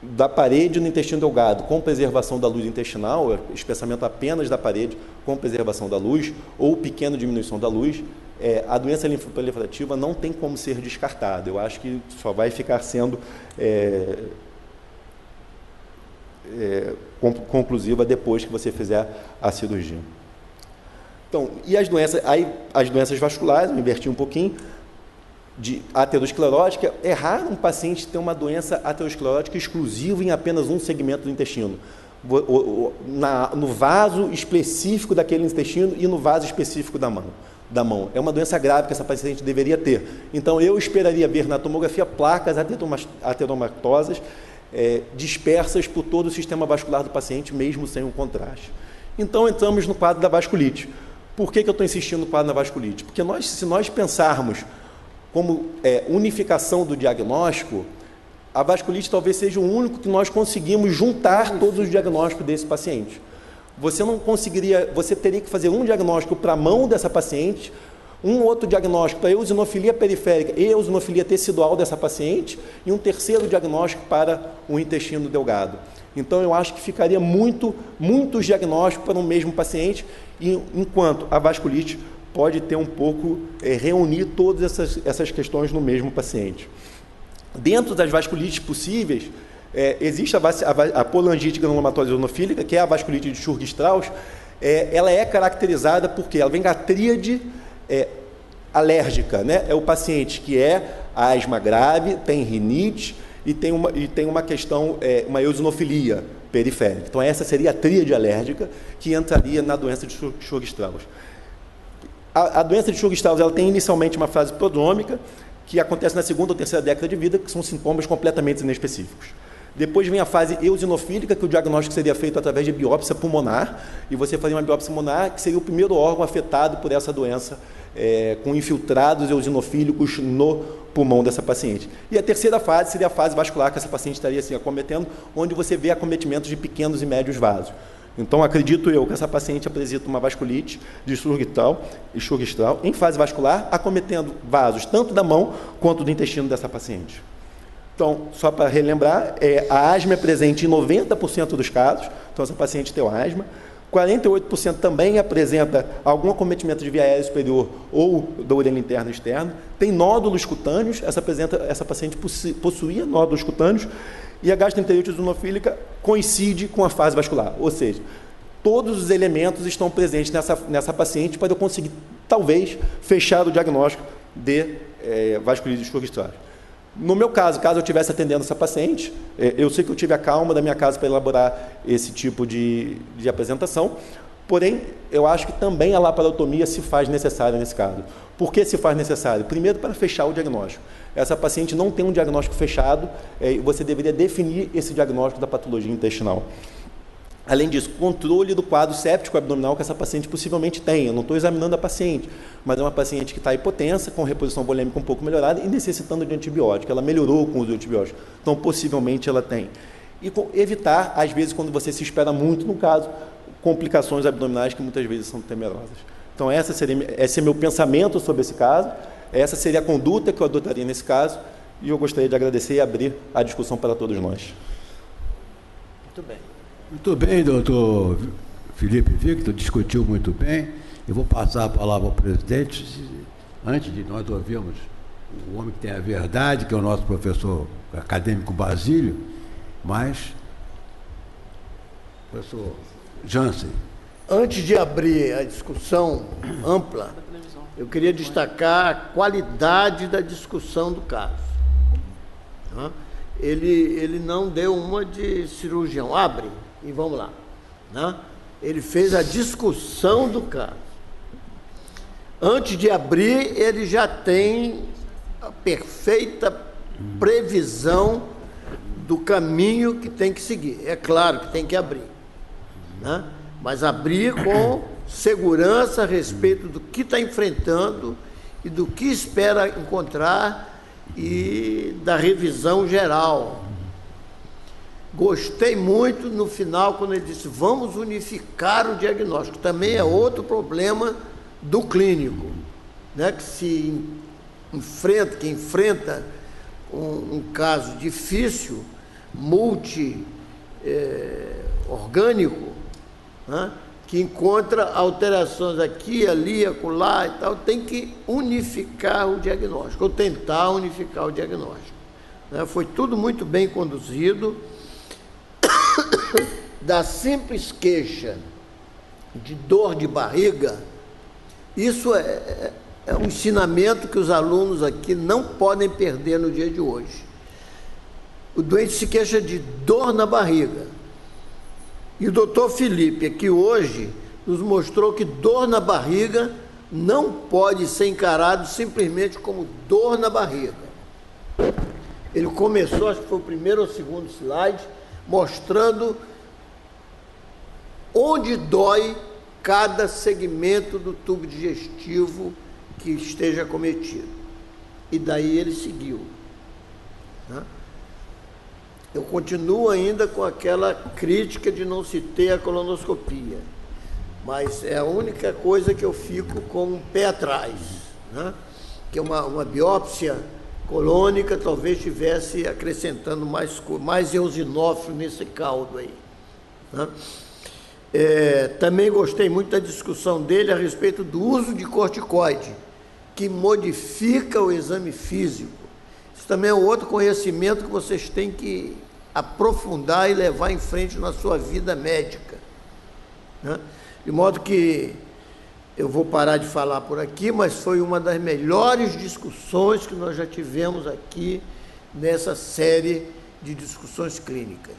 da parede no intestino delgado com preservação da luz intestinal, espessamento apenas da parede com preservação da luz ou pequena diminuição da luz, a doença linfoproliferativa não tem como ser descartada. Eu acho que só vai ficar sendo conclusiva depois que você fizer a cirurgia. Então, e as doenças vasculares, eu inverti um pouquinho, de aterosclerótica, é raro um paciente ter uma doença aterosclerótica exclusiva em apenas um segmento do intestino, no vaso específico daquele intestino e no vaso específico da mão. É uma doença grave que essa paciente deveria ter. Então, eu esperaria ver na tomografia placas ateromatosas dispersas por todo o sistema vascular do paciente, mesmo sem um contraste. Então, entramos no quadro da vasculite. Por que eu estou insistindo no quadro da vasculite? Porque se nós pensarmos como unificação do diagnóstico, a vasculite talvez seja o único que nós conseguimos juntar todos os diagnósticos desse paciente. Você teria que fazer um diagnóstico para a mão dessa paciente, um outro diagnóstico para a eosinofilia periférica e eosinofilia tecidual dessa paciente, e um terceiro diagnóstico para o intestino delgado. Então, eu acho que ficaria muitos diagnósticos para um mesmo paciente, enquanto a vasculite pode ter um pouco, reunir todas essas questões no mesmo paciente. Dentro das vasculites possíveis, existe a polangite granulomatosa eosinofílica, que é a vasculite de Churg-Strauss. Ela é caracterizada porque ela vem da tríade alérgica, né? É o paciente que asma grave, tem rinite e tem uma questão, uma eosinofilia periférica. Então, essa seria a tríade alérgica que entraria na doença de Churg-Strauss. A doença de Churg-Strauss, ela tem inicialmente uma fase prodrômica, que acontece na segunda ou terceira década de vida, que são sintomas completamente inespecíficos. Depois vem a fase eosinofílica, que o diagnóstico seria feito através de biópsia pulmonar, e você faria uma biópsia pulmonar, que seria o primeiro órgão afetado por essa doença, com infiltrados eosinofílicos no pulmão dessa paciente. E a terceira fase seria a fase vascular, que essa paciente estaria assim, acometendo, onde você vê acometimentos de pequenos e médios vasos. Então, acredito eu que essa paciente apresenta uma vasculite de Churg-Strauss em fase vascular, acometendo vasos tanto da mão quanto do intestino dessa paciente. Então, só para relembrar, a asma é presente em 90% dos casos, então essa paciente tem asma. 48% também apresenta algum acometimento de via aérea superior ou da orelha interna e externa. Tem nódulos cutâneos, essa paciente possuía nódulos cutâneos, e a gastroenterite eosinofílica coincide com a fase vascular, ou seja, todos os elementos estão presentes nessa paciente para eu conseguir, talvez, fechar o diagnóstico de vasculite de Churg-Strauss. No meu caso eu estivesse atendendo essa paciente, eu sei que eu tive a calma da minha casa para elaborar esse tipo de apresentação, porém, eu acho que também a laparotomia se faz necessária nesse caso. Por que se faz necessário? Primeiro, para fechar o diagnóstico. Essa paciente não tem um diagnóstico fechado, você deveria definir esse diagnóstico da patologia intestinal. Além disso, controle do quadro séptico abdominal que essa paciente possivelmente tem. Eu não estou examinando a paciente, mas é uma paciente que está hipotensa, com reposição volêmica um pouco melhorada e necessitando de antibiótico. Ela melhorou com o uso de antibiótico, então possivelmente ela tem. E evitar, às vezes, quando você se espera muito, no caso, complicações abdominais que muitas vezes são temerosas. Então, esse é meu pensamento sobre esse caso, essa seria a conduta que eu adotaria nesse caso, e eu gostaria de agradecer e abrir a discussão para todos nós. Muito bem. Muito bem, doutor Felipe Victor, discutiu muito bem. Eu vou passar a palavra ao presidente, antes de nós ouvirmos o homem que tem a verdade, que é o nosso professor acadêmico Basílio, mas, professor Jansen. Antes de abrir a discussão ampla, eu queria destacar a qualidade da discussão do caso. Ele não deu uma de cirurgião, abre e vamos lá. Ele fez a discussão do caso. Antes de abrir, ele já tem a perfeita previsão do caminho que tem que seguir. É claro que tem que abrir. né? Mas abrir com segurança a respeito do que está enfrentando e do que espera encontrar e da revisão geral. Gostei muito no final quando ele disse: vamos unificar o diagnóstico. Também é outro problema do clínico, né? Que enfrenta um caso difícil, orgânico, né? Que encontra alterações aqui, ali, acolá e tal, tem que unificar o diagnóstico, ou tentar unificar o diagnóstico, né? Foi tudo muito bem conduzido. Da simples queixa de dor de barriga, isso é um ensinamento que os alunos aqui não podem perder no dia de hoje. O doente se queixa de dor na barriga. E o doutor Felipe aqui hoje nos mostrou que dor na barriga não pode ser encarado simplesmente como dor na barriga. Ele começou, acho que foi o primeiro ou segundo slide, mostrando onde dói cada segmento do tubo digestivo que esteja acometido. E daí ele seguiu, né? Eu continuo ainda com aquela crítica de não se ter a colonoscopia, mas é a única coisa que eu fico com um pé atrás, né? Que uma biópsia colônica talvez estivesse acrescentando mais eosinófilo nesse caldo aí, né? Também gostei muito da discussão dele a respeito do uso de corticoide, que modifica o exame físico. Isso também é um outro conhecimento que vocês têm que aprofundar e levar em frente na sua vida médica, né? De modo que eu vou parar de falar por aqui, mas foi uma das melhores discussões que nós já tivemos aqui nessa série de discussões clínicas.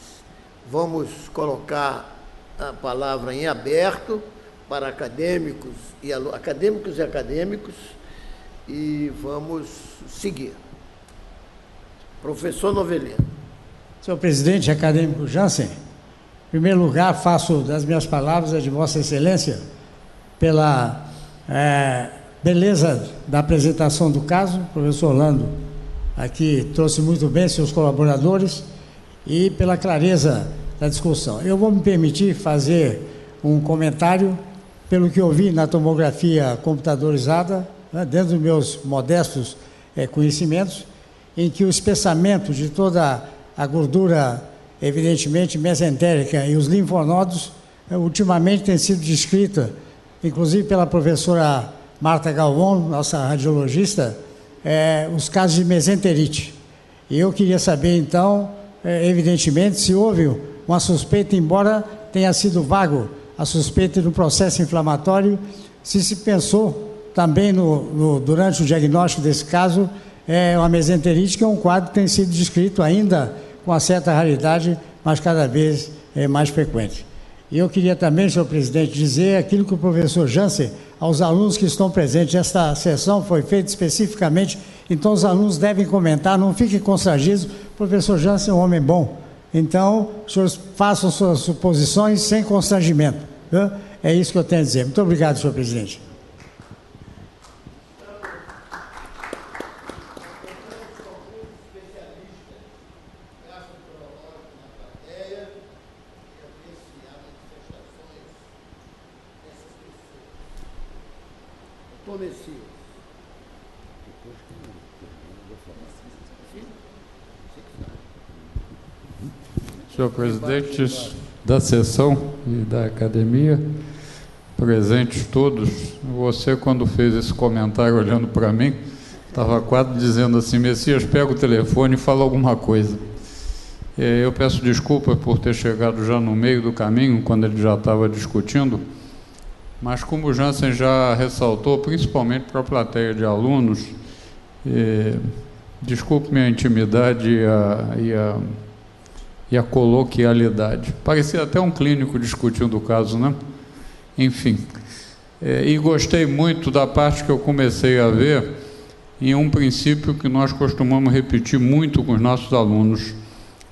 Vamos colocar a palavra em aberto para acadêmicos e acadêmicos e vamos seguir. Professor Novelino. Senhor presidente acadêmico Jansen, em primeiro lugar, faço das minhas palavras a de Vossa Excelência pela beleza da apresentação do caso. O professor Orlando aqui trouxe muito bem seus colaboradores e pela clareza da discussão. Eu vou me permitir fazer um comentário pelo que eu vi na tomografia computadorizada, né, dentro dos meus modestos conhecimentos, em que o espessamento de toda a gordura, evidentemente mesentérica, e os linfonodos, ultimamente tem sido descrita, inclusive pela professora Marta Galvão, nossa radiologista, os casos de mesenterite. E eu queria saber, então, evidentemente, se houve uma suspeita, embora tenha sido vago a suspeita do processo inflamatório, se pensou também durante o diagnóstico desse caso, uma mesenterite, que é um quadro que tem sido descrito ainda com uma certa raridade, mas cada vez mais frequente. E eu queria também, senhor presidente, dizer aquilo que o professor Jansen, aos alunos que estão presentes, esta sessão foi feita especificamente, então os alunos devem comentar, não fiquem constrangidos, o professor Jansen é um homem bom, então os senhores façam suas suposições sem constrangimento, né? É isso que eu tenho a dizer. Muito obrigado, senhor presidente. Senhor presidente da sessão e da academia, presentes todos, você, quando fez esse comentário olhando para mim, estava quase dizendo assim: Messias, pega o telefone e fala alguma coisa. Eu peço desculpa por ter chegado já no meio do caminho, quando ele já estava discutindo, mas como o Jansen já ressaltou, principalmente para a plateia de alunos, desculpe minha intimidade e a coloquialidade. Parecia até um clínico discutindo o caso, né? Enfim. E gostei muito da parte que eu comecei a ver em um princípio que nós costumamos repetir muito com os nossos alunos.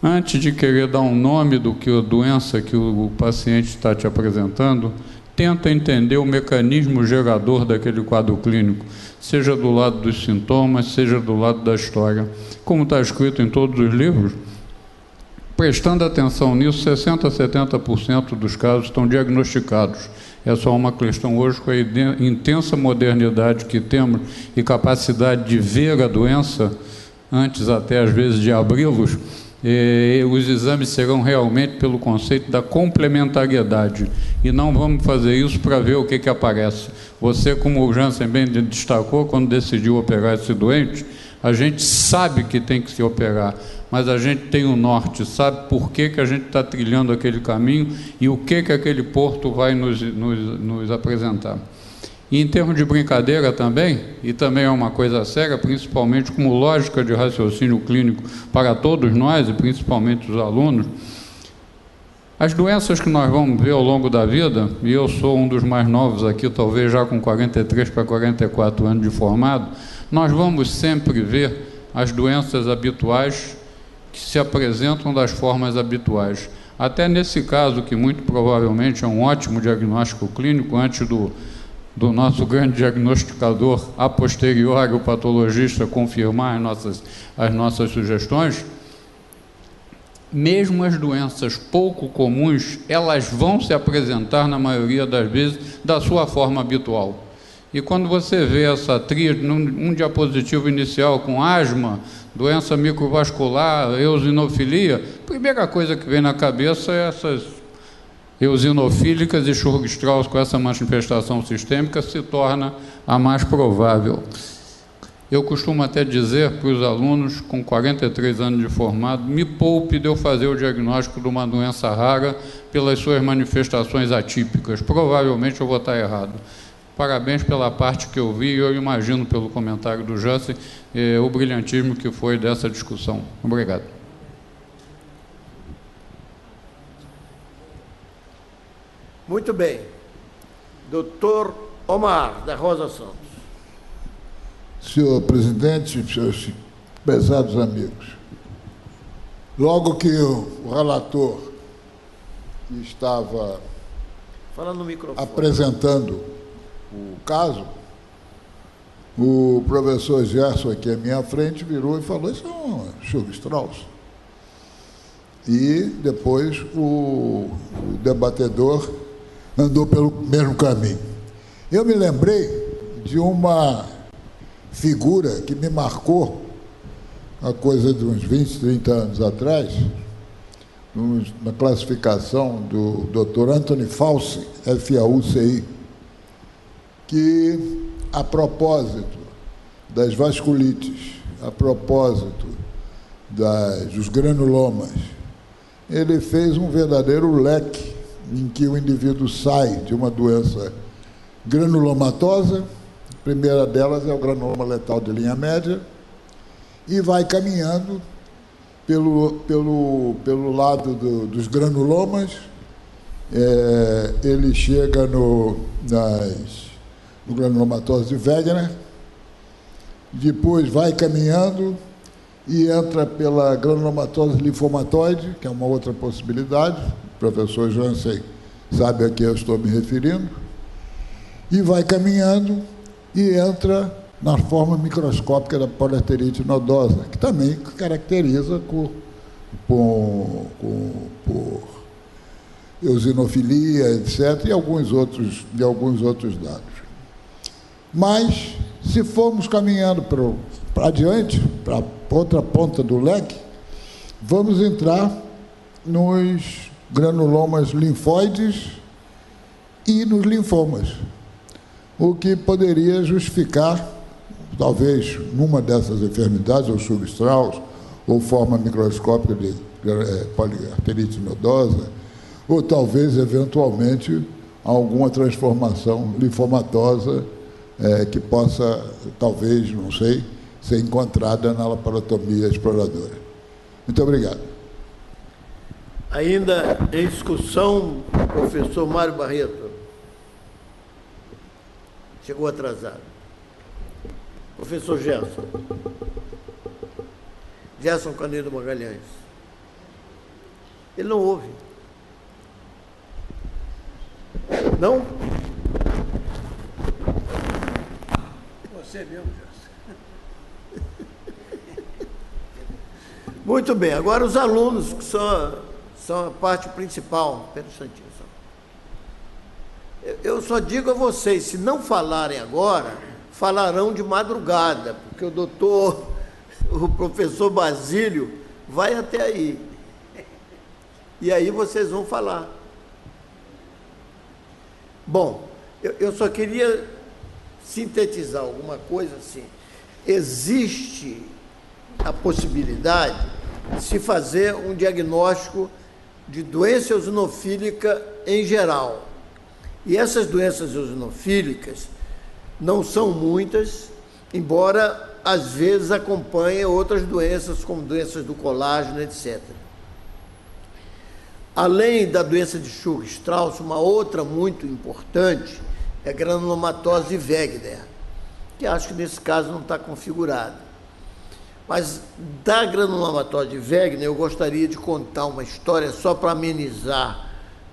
antes de querer dar um nome do que a doença que o paciente está te apresentando, tenta entender o mecanismo gerador daquele quadro clínico, seja do lado dos sintomas, seja do lado da história. Como está escrito em todos os livros, prestando atenção nisso, 60% a 70% dos casos estão diagnosticados. É só uma questão hoje, com a intensa modernidade que temos e capacidade de ver a doença, antes até às vezes de abri-los, os exames serão realmente pelo conceito da complementariedade, e não vamos fazer isso para ver o que aparece. Você, como o Jansen bem destacou, quando decidiu operar esse doente, a gente sabe que tem que se operar, mas a gente tem o norte, sabe por que a gente está trilhando aquele caminho e o que aquele porto vai nos apresentar. E em termos de brincadeira também, e também é uma coisa séria, principalmente como lógica de raciocínio clínico para todos nós, e principalmente os alunos, as doenças que nós vamos ver ao longo da vida, e eu sou um dos mais novos aqui, talvez já com 43 para 44 anos de formado, nós vamos sempre ver as doenças habituais que se apresentam das formas habituais. Até nesse caso, que muito provavelmente é um ótimo diagnóstico clínico, antes do nosso grande diagnosticador a posteriori, o patologista, confirmar as nossas sugestões, mesmo as doenças pouco comuns, elas vão se apresentar, na maioria das vezes, da sua forma habitual. E quando você vê essa tríade, num diapositivo inicial com asma, doença microvascular, eosinofilia, a primeira coisa que vem na cabeça é essas eosinofílicas, e Churg-Strauss, com essa manifestação sistêmica, se torna a mais provável. Eu costumo até dizer para os alunos, com 43 anos de formado, me poupe de eu fazer o diagnóstico de uma doença rara pelas suas manifestações atípicas. Provavelmente eu vou estar errado. Parabéns pela parte que eu vi, e eu imagino, pelo comentário do Jansen, o brilhantismo que foi dessa discussão. Obrigado. Muito bem. Doutor Omar da Rosa Santos. Senhor presidente, senhores prezados amigos, logo que o relator estava falando no microfone, apresentando o caso, o professor Gerson, aqui à minha frente, virou e falou: isso é um Churg-Strauss. E depois o debatedor andou pelo mesmo caminho. Eu me lembrei de uma figura que me marcou a coisa de uns 20, 30 anos atrás, na classificação do Dr. Anthony Fauci, F-A-U-C-I, que, a propósito das vasculites, a propósito dos granulomas, ele fez um verdadeiro leque em que o indivíduo sai de uma doença granulomatosa, a primeira delas é o granuloma letal de linha média, e vai caminhando pelo lado dos granulomas, ele chega no granulomatose de Wegener, depois vai caminhando e entra pela granulomatose linfomatoide, que é uma outra possibilidade, o professor Jansen sabe a que eu estou me referindo, e vai caminhando e entra na forma microscópica da poliarterite nodosa, que também caracteriza por eosinofilia, etc., e alguns outros dados. Mas, se formos caminhando para adiante, para outra ponta do leque, vamos entrar nos granulomas linfóides e nos linfomas, o que poderia justificar, talvez, numa dessas enfermidades, ou Churg-Strauss, ou forma microscópica de poliarterite nodosa, ou talvez, eventualmente, alguma transformação linfomatosa que possa, talvez, não sei, ser encontrada na laparotomia exploradora. Muito obrigado. Ainda em discussão, o professor Mário Barreto. Chegou atrasado. Professor Gerson. Gerson Canedo Magalhães. Ele não ouve. Não? Você mesmo, Gerson. Muito bem, agora os alunos, que são a parte principal. Espera um instantinho só. Eu só digo a vocês, se não falarem agora, falarão de madrugada, porque o professor Basílio vai até aí. E aí vocês vão falar. Bom, eu só queria sintetizar alguma coisa assim. Existe a possibilidade de se fazer um diagnóstico de doença eosinofílica em geral. E essas doenças eosinofílicas não são muitas, embora às vezes acompanhem outras doenças, como doenças do colágeno, etc. Além da doença de Churg-Strauss, uma outra muito importante é a granulomatose de Wegener, que acho que nesse caso não está configurada. Mas da granulomatose de Wegener, eu gostaria de contar uma história só para amenizar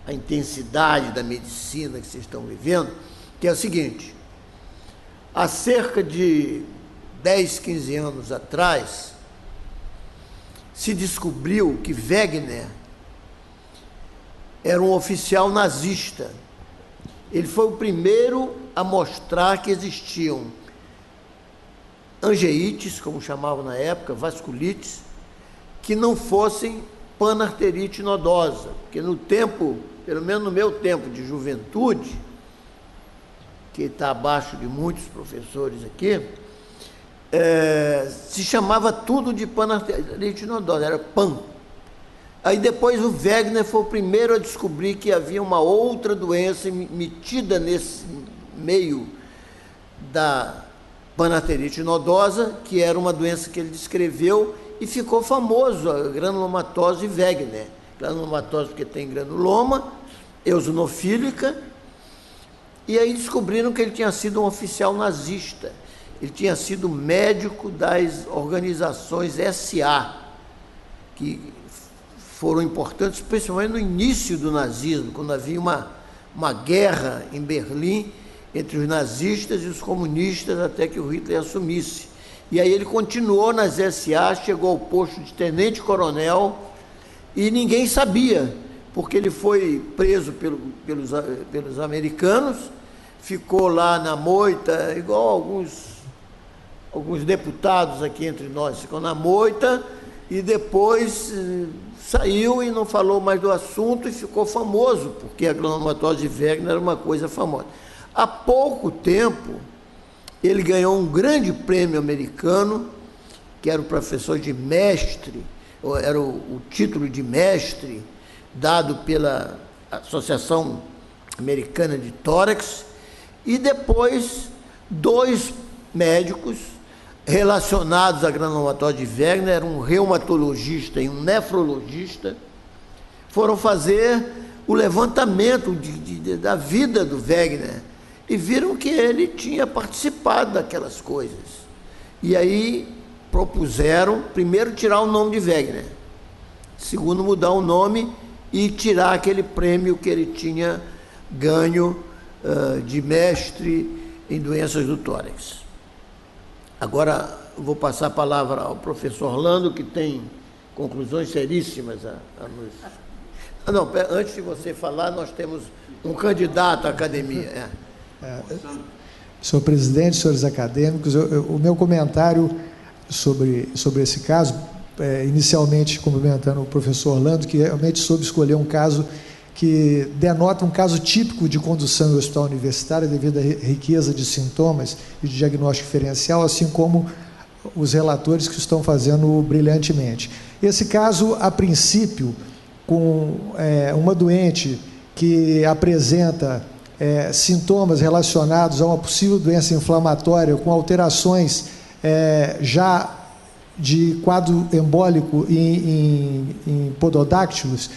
a intensidade da medicina que vocês estão vivendo, que é a seguinte: há cerca de 10, 15 anos atrás, se descobriu que Wegener era um oficial nazista. Ele foi o primeiro a mostrar que existiam angeites, como chamavam na época, vasculites, que não fossem panarterite nodosa, porque no tempo, pelo menos no meu tempo de juventude, que está abaixo de muitos professores aqui, se chamava tudo de panarterite nodosa, era PAN. Aí depois o Wegener foi o primeiro a descobrir que havia uma outra doença metida nesse meio da panarterite nodosa, que era uma doença que ele descreveu e ficou famoso, a granulomatose Wegener. Granulomatose porque tem granuloma, eosinofílica, e aí descobriram que ele tinha sido um oficial nazista. Ele tinha sido médico das organizações SA, que foram importantes, principalmente no início do nazismo, quando havia uma guerra em Berlim entre os nazistas e os comunistas, até que o Hitler assumisse. E aí ele continuou nas SA, chegou ao posto de tenente-coronel, e ninguém sabia, porque ele foi preso pelos americanos, ficou lá na moita, igual alguns deputados aqui entre nós, ficou na moita, e depois saiu e não falou mais do assunto e ficou famoso, porque a granulomatose de Wegener era uma coisa famosa. Há pouco tempo, ele ganhou um grande prêmio americano, que era o professor de mestre, era o título de mestre, dado pela Associação Americana de Tórax, e depois 2 médicos relacionados à granulomatose de Wegener, um reumatologista e um nefrologista, foram fazer o levantamento da vida do Wegener e viram que ele tinha participado daquelas coisas. E aí propuseram, primeiro, tirar o nome de Wegener, segundo, mudar o nome e tirar aquele prêmio que ele tinha ganho de mestre em doenças do tórax. Agora, eu vou passar a palavra ao professor Orlando, que tem conclusões seríssimas a nos... Não, antes de você falar, nós temos um candidato à academia. Senhor presidente, senhores acadêmicos, o meu comentário sobre esse caso, inicialmente cumprimentando o professor Orlando, que realmente soube escolher um caso que denota um caso típico de condução em hospital universitário devido à riqueza de sintomas e de diagnóstico diferencial, assim como os relatores que estão fazendo brilhantemente. Esse caso, a princípio, com uma doente que apresenta sintomas relacionados a uma possível doença inflamatória com alterações já de quadro embólico em pododáctilos,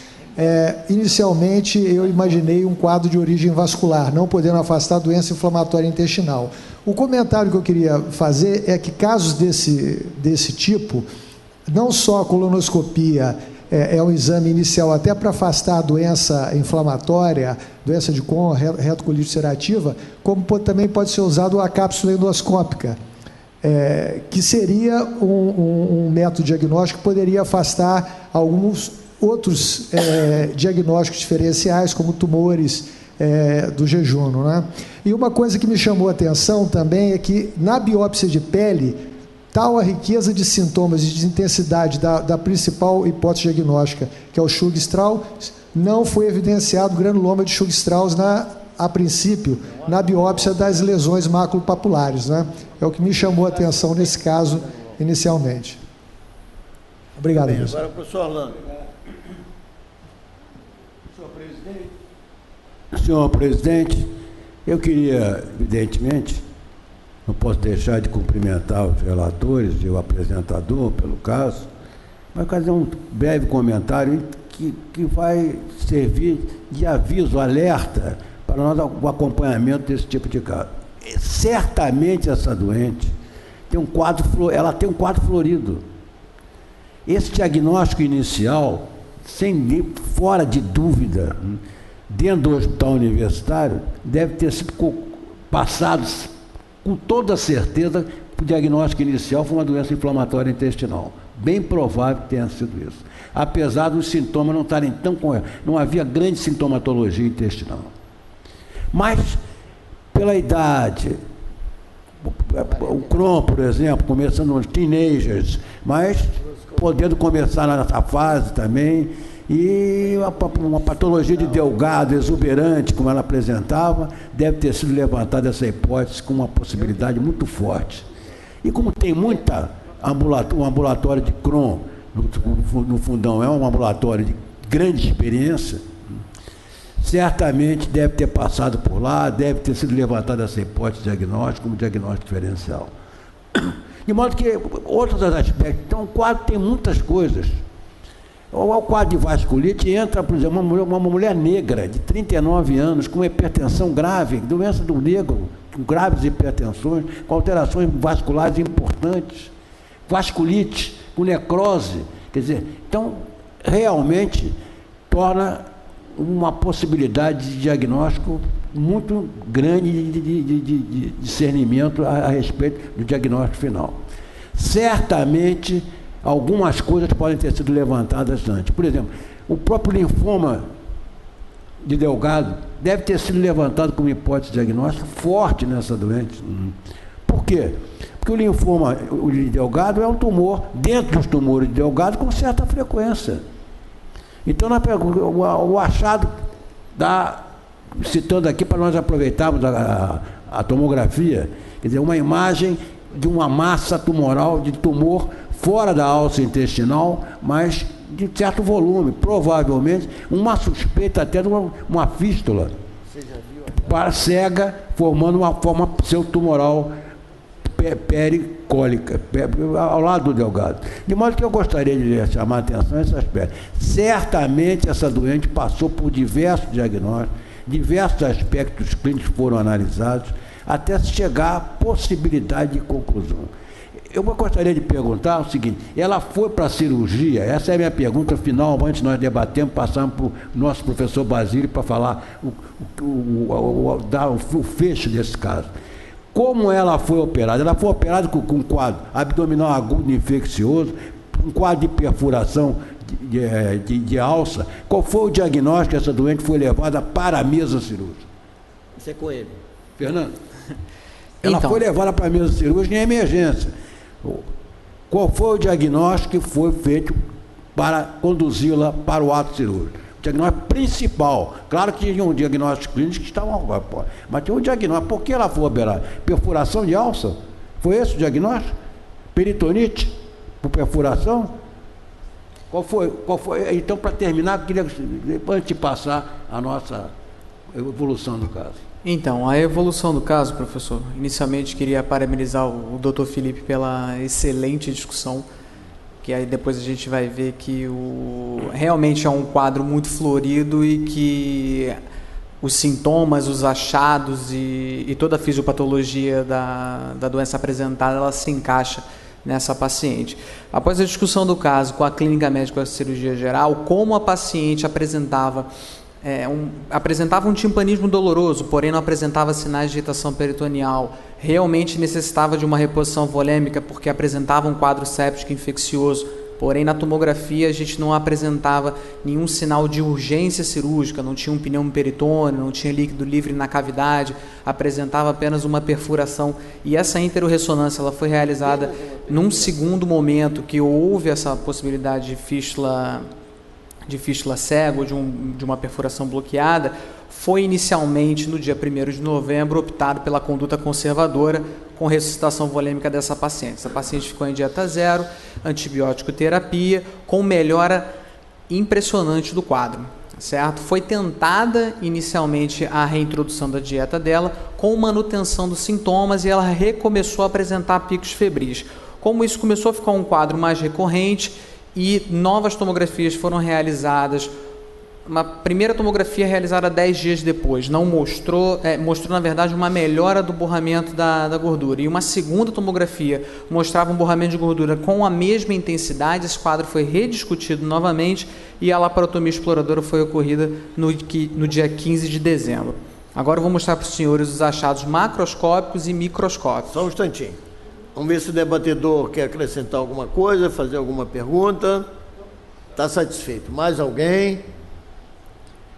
inicialmente eu imaginei um quadro de origem vascular, não podendo afastar a doença inflamatória intestinal. O comentário que eu queria fazer é que casos desse tipo, não só a colonoscopia é um exame inicial até para afastar a doença inflamatória, doença de Crohn, retocolite ulcerativa, como também pode ser usado a cápsula endoscópica, que seria um método diagnóstico que poderia afastar alguns outros diagnósticos diferenciais, como tumores do jejum, né? E uma coisa que me chamou a atenção também é que na biópsia de pele, tal a riqueza de sintomas e de intensidade da principal hipótese diagnóstica, que é o Churg-Strauss, não foi evidenciado granuloma de Churg-Strauss a princípio, na biópsia das lesões maculopapulares, né? É o que me chamou a atenção nesse caso inicialmente. Obrigado, bem, agora o professor Orlando. Senhor presidente, eu queria, evidentemente, não posso deixar de cumprimentar os relatores e o apresentador pelo caso, mas fazer um breve comentário que vai servir de aviso, alerta para nós o acompanhamento desse tipo de caso. Certamente essa doente tem ela tem um quadro florido. Esse diagnóstico inicial, fora de dúvida, dentro do hospital universitário, deve ter sido passado com toda certeza que o diagnóstico inicial foi uma doença inflamatória intestinal. Bem provável que tenha sido isso. Apesar dos sintomas não estarem não havia grande sintomatologia intestinal. Mas, pela idade, o Crohn, por exemplo, começando nos teenagers, mas podendo começar nessa fase também, e uma patologia de Delgado exuberante, como ela apresentava, deve ter sido levantada essa hipótese com uma possibilidade muito forte. E como tem um ambulatório de Crohn no Fundão, é um ambulatório de grande experiência, certamente deve ter passado por lá, deve ter sido levantada essa hipótese diagnóstica como diagnóstico diferencial. De modo que outros aspectos, então o quadro tem muitas coisas. O quadro de vasculite entra, por exemplo, uma mulher negra de 39 anos com hipertensão grave, doença do negro, com graves hipertensões, com alterações vasculares importantes, vasculite, com necrose, quer dizer, então realmente torna uma possibilidade de diagnóstico muito grande de discernimento a respeito do diagnóstico final. Certamente algumas coisas podem ter sido levantadas antes. Por exemplo, o próprio linfoma de Delgado deve ter sido levantado como hipótese diagnóstica forte nessa doente. Por quê? Porque o linfoma de Delgado é um tumor, dentro dos tumores de Delgado, com certa frequência. Então, o achado citando aqui para nós aproveitarmos a tomografia, quer dizer, uma imagem de uma massa tumoral, de tumor fora da alça intestinal, mas de certo volume, provavelmente uma suspeita até de uma fístula cega, formando uma forma pseudotumoral pericólica, ao lado do Delgado. De modo que eu gostaria de chamar a atenção a esse aspecto. Certamente essa doente passou por diversos diagnósticos, diversos aspectos clínicos foram analisados, até chegar à possibilidade de conclusão. Eu gostaria de perguntar o seguinte: ela foi para a cirurgia? Essa é a minha pergunta final, antes nós debatemos, passamos para o nosso professor Basílio para falar dar o fecho desse caso. Como ela foi operada? Ela foi operada com um quadro abdominal agudo infeccioso, um quadro de perfuração de alça. Qual foi o diagnóstico que essa doente foi levada para a mesa cirúrgica? Isso é com ele. Fernando? Ela foi levada para a mesa cirúrgica em emergência. Qual foi o diagnóstico que foi feito para conduzi-la para o ato cirúrgico? O diagnóstico principal. Claro que tinha um diagnóstico clínico que estava, mas tinha um diagnóstico. Por que ela foi operada? Perfuração de alça? Foi esse o diagnóstico? Peritonite? Por perfuração? Qual foi? Então, para terminar, eu queria, antes de passar a nossa evolução do caso. Então, a evolução do caso, professor, inicialmente queria parabenizar o Dr. Felipe pela excelente discussão, que aí depois a gente vai ver que realmente é um quadro muito florido e que os sintomas, os achados e toda a fisiopatologia da doença apresentada, ela se encaixa nessa paciente. Após a discussão do caso com a clínica médica de cirurgia geral, como a paciente apresentava um timpanismo doloroso, porém não apresentava sinais de irritação peritoneal, realmente necessitava de uma reposição volêmica porque apresentava um quadro séptico infeccioso, porém na tomografia a gente não apresentava nenhum sinal de urgência cirúrgica, não tinha um pneumo peritônio, não tinha líquido livre na cavidade, apresentava apenas uma perfuração, e essa interorressonância ela foi realizada num segundo momento que houve essa possibilidade de fístula cega ou de uma perfuração bloqueada. Foi inicialmente no dia 1º de novembro optado pela conduta conservadora com ressuscitação volêmica dessa paciente. Essa paciente ficou em dieta zero, antibiótico terapia, com melhora impressionante do quadro, certo? Foi tentada inicialmente a reintrodução da dieta dela com manutenção dos sintomas e ela recomeçou a apresentar picos febris. Como isso começou a ficar um quadro mais recorrente e novas tomografias foram realizadas, uma primeira tomografia realizada 10 dias depois não mostrou na verdade uma melhora do borramento da gordura, e uma segunda tomografia mostrava um borramento de gordura com a mesma intensidade. Esse quadro foi rediscutido novamente e a laparotomia exploradora foi ocorrida no dia 15 de dezembro. Agora eu vou mostrar para os senhores os achados macroscópicos e microscópicos. Só um instantinho. Vamos ver se o debatedor quer acrescentar alguma coisa, fazer alguma pergunta. Está satisfeito? Mais alguém?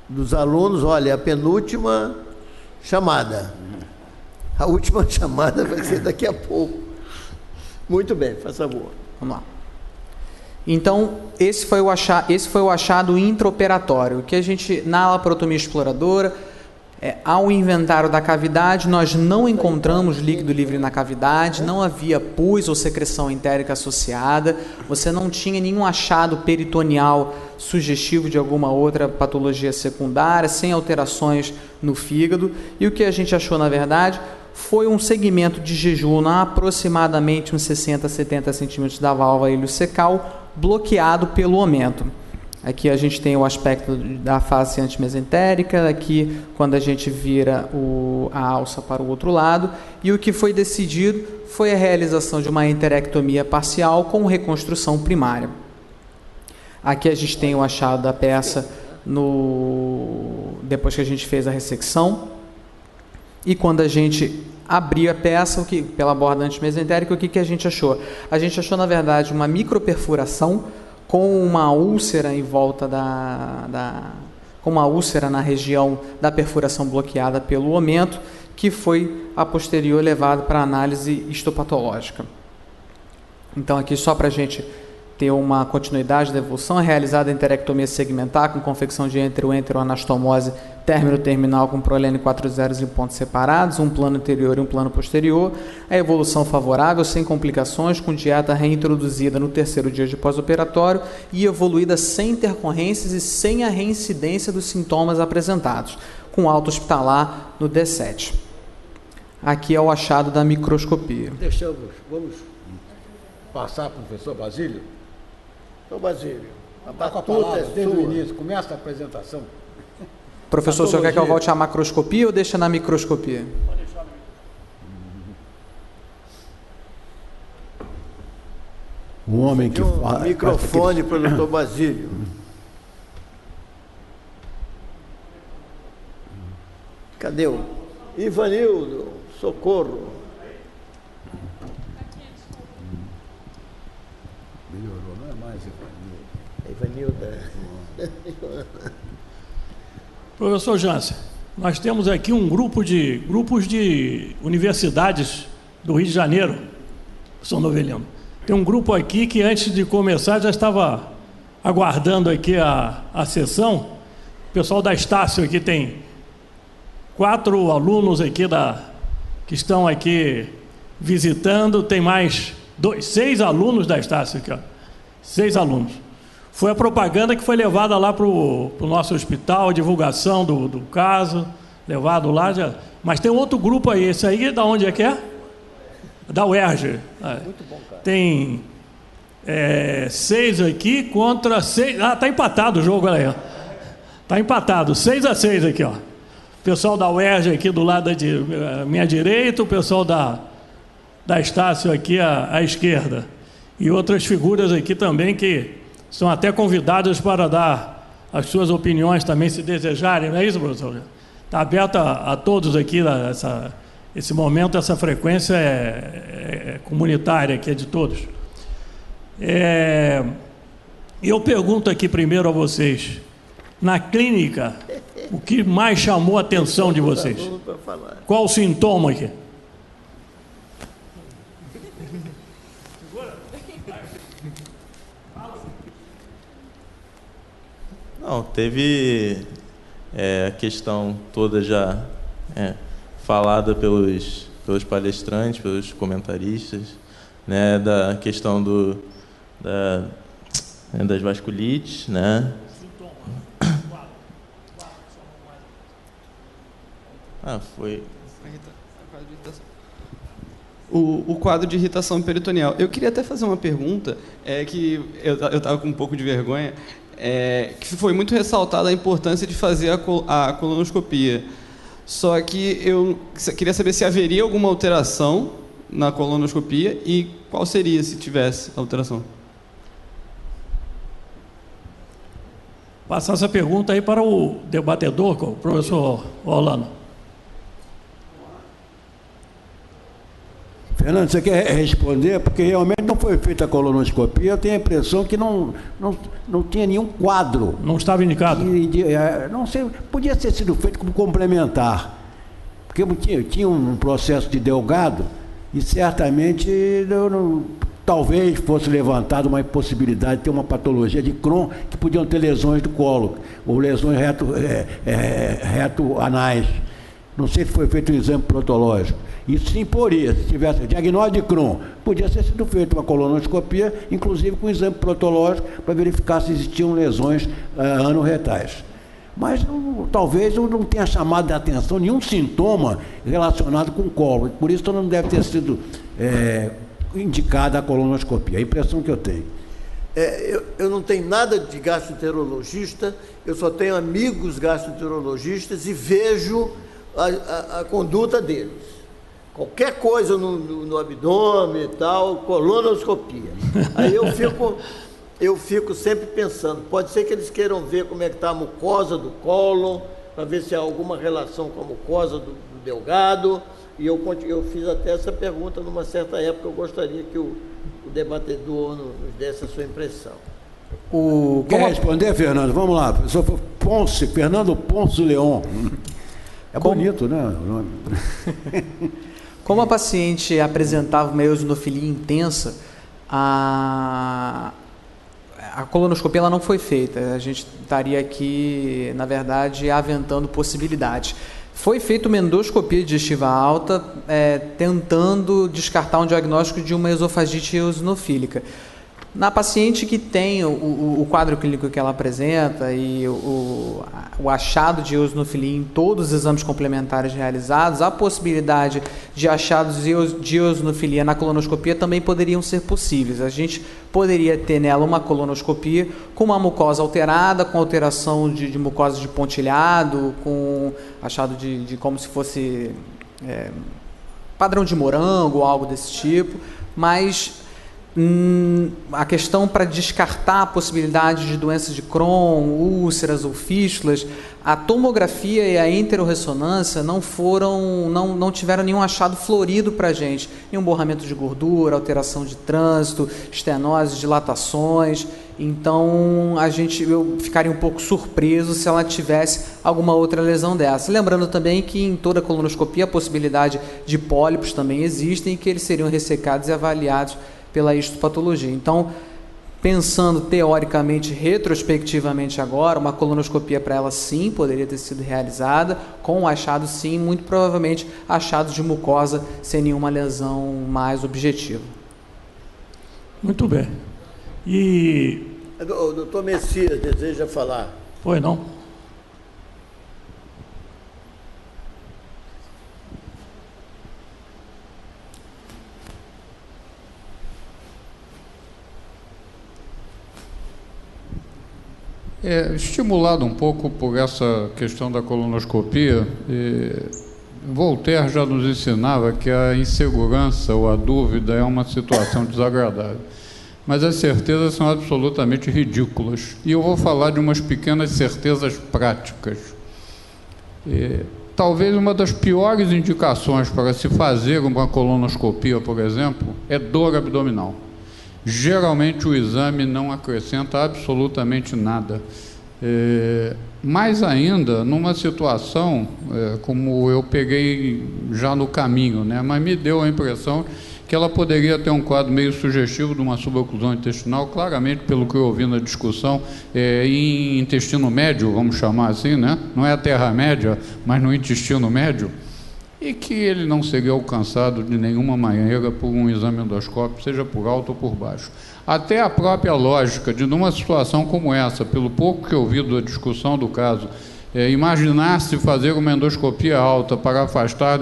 Dos alunos, olha, a penúltima chamada. A última chamada vai ser daqui a pouco. Muito bem, faz favor. Vamos lá. Então, esse foi o achado intraoperatório, que a gente, na laparotomia exploradora, ao inventário da cavidade, nós não encontramos líquido livre na cavidade, não havia pus ou secreção entérica associada, você não tinha nenhum achado peritoneal sugestivo de alguma outra patologia secundária, sem alterações no fígado, e o que a gente achou, na verdade, foi um segmento de jejum a aproximadamente uns 60 a 70 centímetros da válvula iliocecal, bloqueado pelo aumento. Aqui a gente tem o aspecto da face antimesentérica, aqui quando a gente vira a alça para o outro lado, e o que foi decidido foi a realização de uma enterectomia parcial com reconstrução primária. Aqui a gente tem o achado da peça depois que a gente fez a ressecção, e quando a gente abriu a peça pela borda antimesentérica, o que a gente achou? A gente achou, na verdade, uma microperfuração com uma úlcera em volta com uma úlcera na região da perfuração bloqueada pelo aumento, que foi a posterior levado para análise histopatológica. Então aqui só para a gente ter uma continuidade da evolução, é realizada a enterectomia segmentar com confecção de enteroanastomose término-terminal com prolene 4 zeros em pontos separados, um plano anterior e um plano posterior, a evolução favorável, sem complicações, com dieta reintroduzida no 3º dia de pós-operatório e evoluída sem intercorrências e sem a reincidência dos sintomas apresentados, com alta hospitalar no D7. Aqui é o achado da microscopia. Vamos passar para o professor Basílio? Então, Basílio, a batuta desde o início, começa a apresentação. Professor, o senhor quer que eu volte à macroscopia ou deixa na microscopia? Pode deixar. Um homem que fala. Microfone para o doutor Basílio. Cadê o Ivanildo? Socorro. Melhorou, não é mais Ivanildo. Professor Jansen, nós temos aqui grupos de universidades do Rio de Janeiro, São Novelino. Tem um grupo aqui que antes de começar já estava aguardando aqui a sessão. O pessoal da Estácio aqui tem 4 alunos aqui que estão aqui visitando, tem mais 6 alunos da Estácio aqui, ó. 6 alunos. Foi a propaganda que foi levada lá para o nosso hospital, a divulgação do caso, levado lá já. Mas tem outro grupo aí, esse aí da onde é que é? Da UERJ. Muito bom, cara. Tem 6 aqui contra 6. Ah, tá empatado o jogo, olha aí. Tá empatado, 6-6 aqui, ó. O pessoal da UERJ aqui do lado minha direita, o pessoal da Estácio aqui à esquerda. e outras figuras aqui também que são até convidadas para dar as suas opiniões também, se desejarem, não é isso, professor? Está aberto a todos aqui, esse momento, essa frequência é comunitária, que é de todos. Eu pergunto aqui primeiro a vocês, na clínica, o que mais chamou a atenção de vocês? Qual o sintoma aqui? Não, teve a questão toda já falada pelos palestrantes, pelos comentaristas, né, da questão das vasculites, né? Foi o quadro de irritação peritoneal. Eu queria até fazer uma pergunta, que eu estava com um pouco de vergonha, que foi muito ressaltada a importância de fazer a colonoscopia. Só que eu queria saber se haveria alguma alteração na colonoscopia e qual seria se tivesse alteração. Passar essa pergunta aí para o debatedor, o professor Orlando. Fernando, você quer responder? Porque realmente não foi feita a colonoscopia. Eu tenho a impressão que não tinha nenhum quadro. Não estava indicado? Não sei, podia ter sido feito como complementar. Porque tinha um processo de Delgado e certamente talvez fosse levantada uma possibilidade de ter uma patologia de Crohn, que podiam ter lesões do colo, ou lesões reto-anais. Não sei se foi feito um exame proctológico. Isso se imporia, se tivesse diagnóstico de Crohn, podia ter sido feita uma colonoscopia, inclusive com exame proctológico, para verificar se existiam lesões anorretais. Mas talvez não tenha chamado a atenção nenhum sintoma relacionado com o colo. Por isso não deve ter sido indicada a colonoscopia. É a impressão que eu tenho. Eu não tenho nada de gastroenterologista, eu só tenho amigos gastroenterologistas e vejo a conduta deles. Qualquer coisa no abdômen e tal, colonoscopia. Aí eu fico sempre pensando, pode ser que eles queiram ver como é que está a mucosa do cólon, para ver se há alguma relação com a mucosa do delgado, e eu fiz até essa pergunta numa certa época, eu gostaria que o debatedor nos desse a sua impressão. Quer responder, Fernando? Vamos lá, professor Fernando Ponce Leon. É bonito, né? Como a paciente apresentava uma eosinofilia intensa, a colonoscopia ela não foi feita. A gente estaria aqui, na verdade, aventando possibilidades. Foi feita uma endoscopia digestiva alta, tentando descartar um diagnóstico de uma esofagite eosinofílica. Na paciente que tem o quadro clínico que ela apresenta e o achado de eosinofilia em todos os exames complementares realizados, a possibilidade de achados de eosinofilia na colonoscopia também poderiam ser possíveis. A gente poderia ter nela uma colonoscopia com uma mucosa alterada, com alteração de mucosa de pontilhado, com achado de como se fosse padrão de morango ou algo desse tipo, mas a questão para descartar a possibilidade de doenças de Crohn, úlceras ou fístulas, a tomografia e a enterorressonância não tiveram nenhum achado florido para a gente, nenhum borramento de gordura, alteração de trânsito, estenose, dilatações. Então eu ficaria um pouco surpreso se ela tivesse alguma outra lesão dessa. Lembrando também que em toda colonoscopia a possibilidade de pólipos também existem e que eles seriam ressecados e avaliados pela histopatologia. Então, pensando teoricamente, retrospectivamente agora, uma colonoscopia para ela sim poderia ter sido realizada, com achados sim, muito provavelmente achados de mucosa sem nenhuma lesão mais objetiva. Muito bem. E... O doutor Messias deseja falar. Pois não? Estimulado um pouco por essa questão da colonoscopia, Voltaire já nos ensinava que a insegurança ou a dúvida é uma situação desagradável. mas as certezas são absolutamente ridículas. E eu vou falar de umas pequenas certezas práticas. Talvez uma das piores indicações para se fazer uma colonoscopia, por exemplo, é dor abdominal. Geralmente o exame não acrescenta absolutamente nada. Mais ainda, numa situação como eu peguei já no caminho, né? Mas me deu a impressão que ela poderia ter um quadro meio sugestivo de uma suboclusão intestinal, claramente, pelo que eu ouvi na discussão, em intestino médio, vamos chamar assim, né? Não é a terra-média, mas no intestino médio, e que ele não seria alcançado de nenhuma maneira por um exame endoscópico, seja por alto ou por baixo. Até a própria lógica de, numa situação como essa, pelo pouco que eu ouvi da discussão do caso, imaginar-se fazer uma endoscopia alta para afastar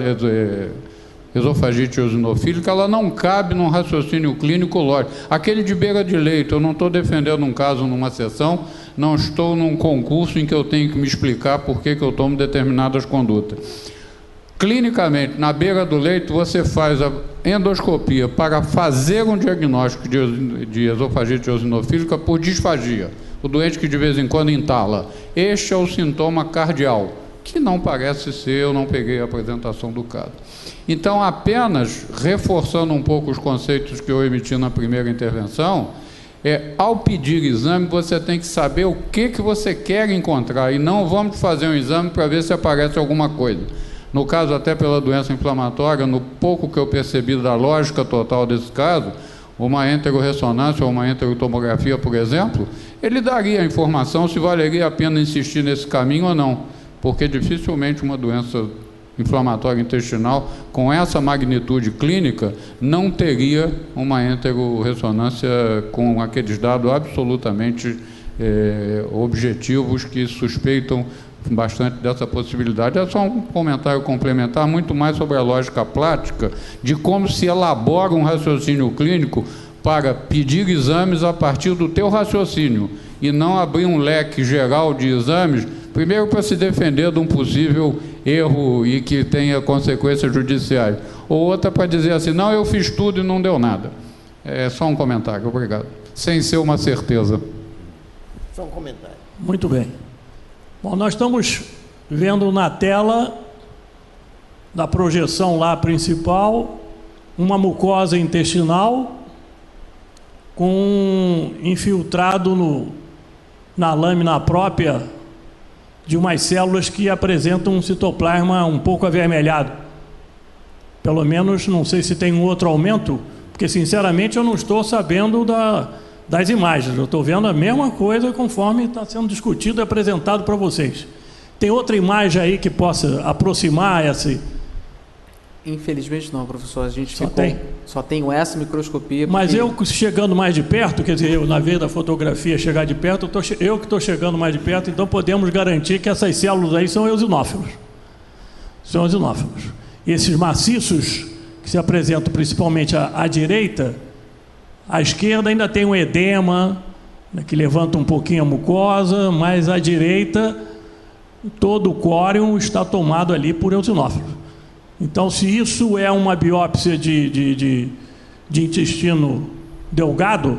esofagite eosinofílica, ela não cabe num raciocínio clínico lógico. Aquele de beira de leito, eu não estou defendendo um caso numa sessão, não estou num concurso em que eu tenho que me explicar por que eu tomo determinadas condutas. Clinicamente, na beira do leito, você faz a endoscopia para fazer um diagnóstico de esofagite eosinofílica por disfagia, o doente que de vez em quando entala. Este é o sintoma cardial, que não parece ser, eu não peguei a apresentação do caso. Então, apenas reforçando um pouco os conceitos que eu emiti na primeira intervenção, ao pedir exame, você tem que saber o que você quer encontrar, e não vamos fazer um exame para ver se aparece alguma coisa. No caso, até pela doença inflamatória, no pouco que eu percebi da lógica total desse caso, uma enterorressonância ou uma enterotomografia, por exemplo, ele daria a informação se valeria a pena insistir nesse caminho ou não, porque dificilmente uma doença inflamatória intestinal com essa magnitude clínica não teria uma enterorressonância com aqueles dados absolutamente objetivos que suspeitam bastante dessa possibilidade. É só um comentário complementar, muito mais sobre a lógica prática de como se elabora um raciocínio clínico para pedir exames a partir do teu raciocínio e não abrir um leque geral de exames, primeiro para se defender de um possível erro e que tenha consequências judiciais, ou outra para dizer assim, não, eu fiz tudo e não deu nada. É só um comentário, obrigado. Sem ser uma certeza. Só um comentário. Muito bem. Bom, nós estamos vendo na tela da projeção lá principal uma mucosa intestinal com infiltrado na lâmina própria de umas células que apresentam um citoplasma um pouco avermelhado. Pelo menos, não sei se tem um outro aumento, porque sinceramente eu não estou sabendo das imagens, eu estou vendo a mesma coisa conforme está sendo discutido e apresentado para vocês. Tem outra imagem aí que possa aproximar essa? Infelizmente não, professor, a gente só tem essa microscopia. Mas eu chegando mais de perto, quer dizer, eu na vez da fotografia chegar de perto, eu que estou chegando mais de perto, então podemos garantir que essas células aí são eosinófilos. São eosinófilos. E esses maciços que se apresentam principalmente à direita, à esquerda ainda tem um edema, né, que levanta um pouquinho a mucosa, mas à direita todo o córion está tomado ali por eosinófilos. Então, se isso é uma biópsia de intestino delgado,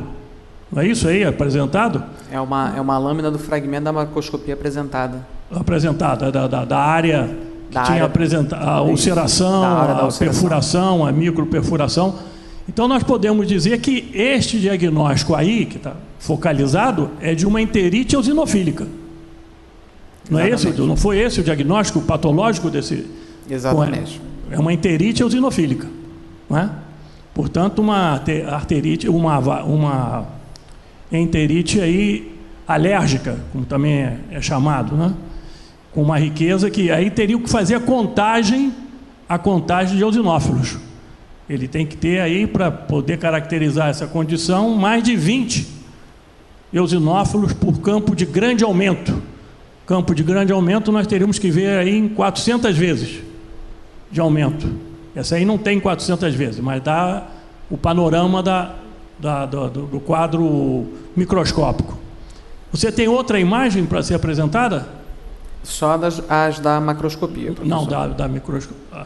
não é isso aí apresentado? É uma lâmina do fragmento da macroscopia apresentada. Apresentada, da área que tinha apresentado, a ulceração, a perfuração, a microperfuração. Então, nós podemos dizer que este diagnóstico aí, que está focalizado, é de uma enterite eosinofílica. Não é esse? Não foi esse o diagnóstico patológico desse? Exatamente. É uma enterite eosinofílica, não é? Portanto, uma enterite aí alérgica, como também é chamado, né? Com uma riqueza que aí teria que fazer a contagem de eosinófilos. Ele tem que ter aí, para poder caracterizar essa condição, mais de 20 eosinófilos por campo de grande aumento. Campo de grande aumento nós teríamos que ver aí em 400 vezes de aumento. Essa aí não tem 400 vezes, mas dá o panorama do quadro microscópico. Você tem outra imagem para ser apresentada? Só as da macroscopia, professor. Não, da microscopia.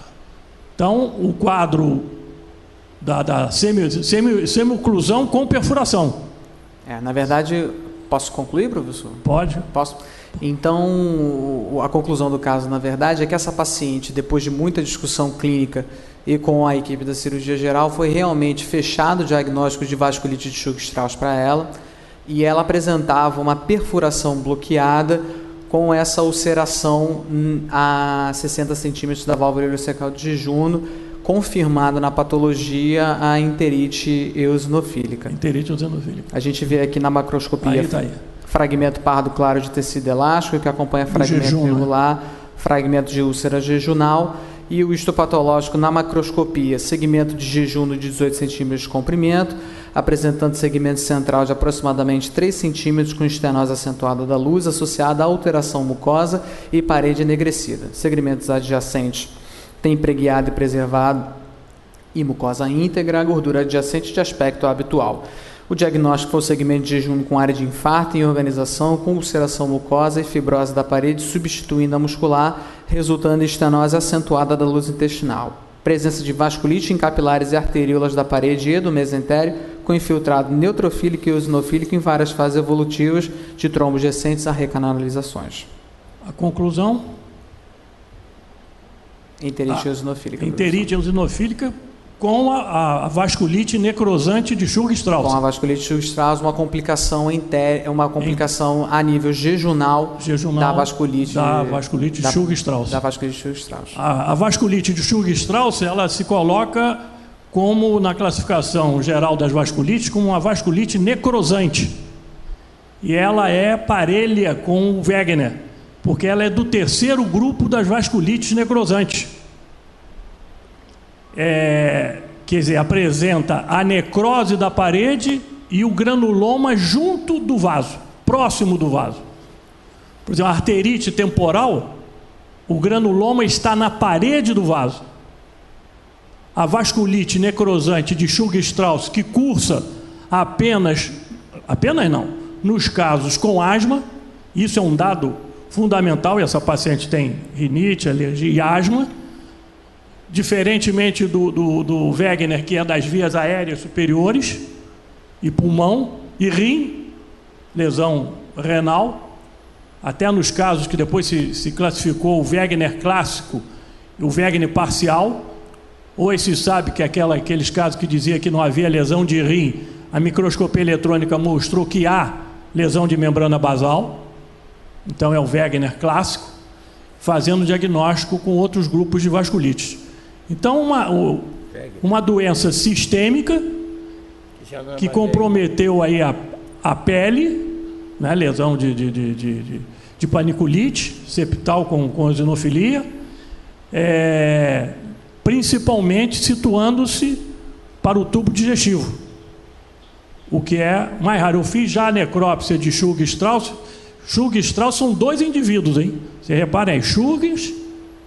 Então, o quadro da semi-oclusão com perfuração. Na verdade, posso concluir, professor? Pode. Posso? Então, a conclusão do caso, na verdade, é que essa paciente, depois de muita discussão clínica e com a equipe da cirurgia geral, foi realmente fechado o diagnóstico de vasculite de Churg-Strauss para ela, e ela apresentava uma perfuração bloqueada com essa ulceração a 60 centímetros da válvula ileocecal de jejum, confirmada na patologia a enterite eosinofílica. Enterite eosinofílica. A gente vê aqui na macroscopia fragmento pardo claro de tecido elástico que acompanha fragmento irregular, fragmento de úlcera jejunal, e o histopatológico na macroscopia, segmento de jejum de 18 centímetros de comprimento, apresentando segmento central de aproximadamente 3 centímetros com estenose acentuada da luz associada à alteração mucosa e parede enegrecida. Segmentos adjacentes tem preguiado e preservado e mucosa íntegra, a gordura adjacente de aspecto habitual. O diagnóstico foi o segmento de jejum com área de infarto em organização, com ulceração mucosa e fibrose da parede, substituindo a muscular, resultando em estenose acentuada da luz intestinal. Presença de vasculite em capilares e arteríolas da parede e do mesentério, com infiltrado neutrofílico e eosinofílico em várias fases evolutivas, de trombos recentes a recanalizações. A conclusão? Enterite eosinofílica. Enterite eosinofílica com a vasculite necrosante de Churg-Strauss. Com a vasculite de Churg-Strauss, uma complicação a nível jejunal da vasculite de Churg-Strauss. A vasculite de Churg-Strauss, ela se coloca como na classificação geral das vasculites como uma vasculite necrosante. E ela é parelha com o Wegener, porque ela é do terceiro grupo das vasculites necrosantes. Quer dizer, apresenta a necrose da parede e o granuloma junto do vaso, próximo do vaso. Por exemplo, a arterite temporal, o granuloma está na parede do vaso. A vasculite necrosante de Churg-Strauss, que cursa apenas não, nos casos com asma, isso é um dado fundamental, e essa paciente tem rinite, alergia e asma, diferentemente do Wegener, que é das vias aéreas superiores, e pulmão, e rim, lesão renal, até nos casos que depois se classificou o Wegener clássico e o Wegener parcial. Hoje se sabe que aqueles casos que dizia que não havia lesão de rim, a microscopia eletrônica mostrou que há lesão de membrana basal, então é o Wegener clássico, fazendo diagnóstico com outros grupos de vasculites. Então, uma doença sistêmica que comprometeu aí a pele, né, lesão de paniculite septal com eosinofilia, principalmente situando-se para o tubo digestivo, o que é mais raro. Eu fiz já a necrópsia de Churg-Strauss. Churg-Strauss são dois indivíduos, hein? Você repara aí, Churg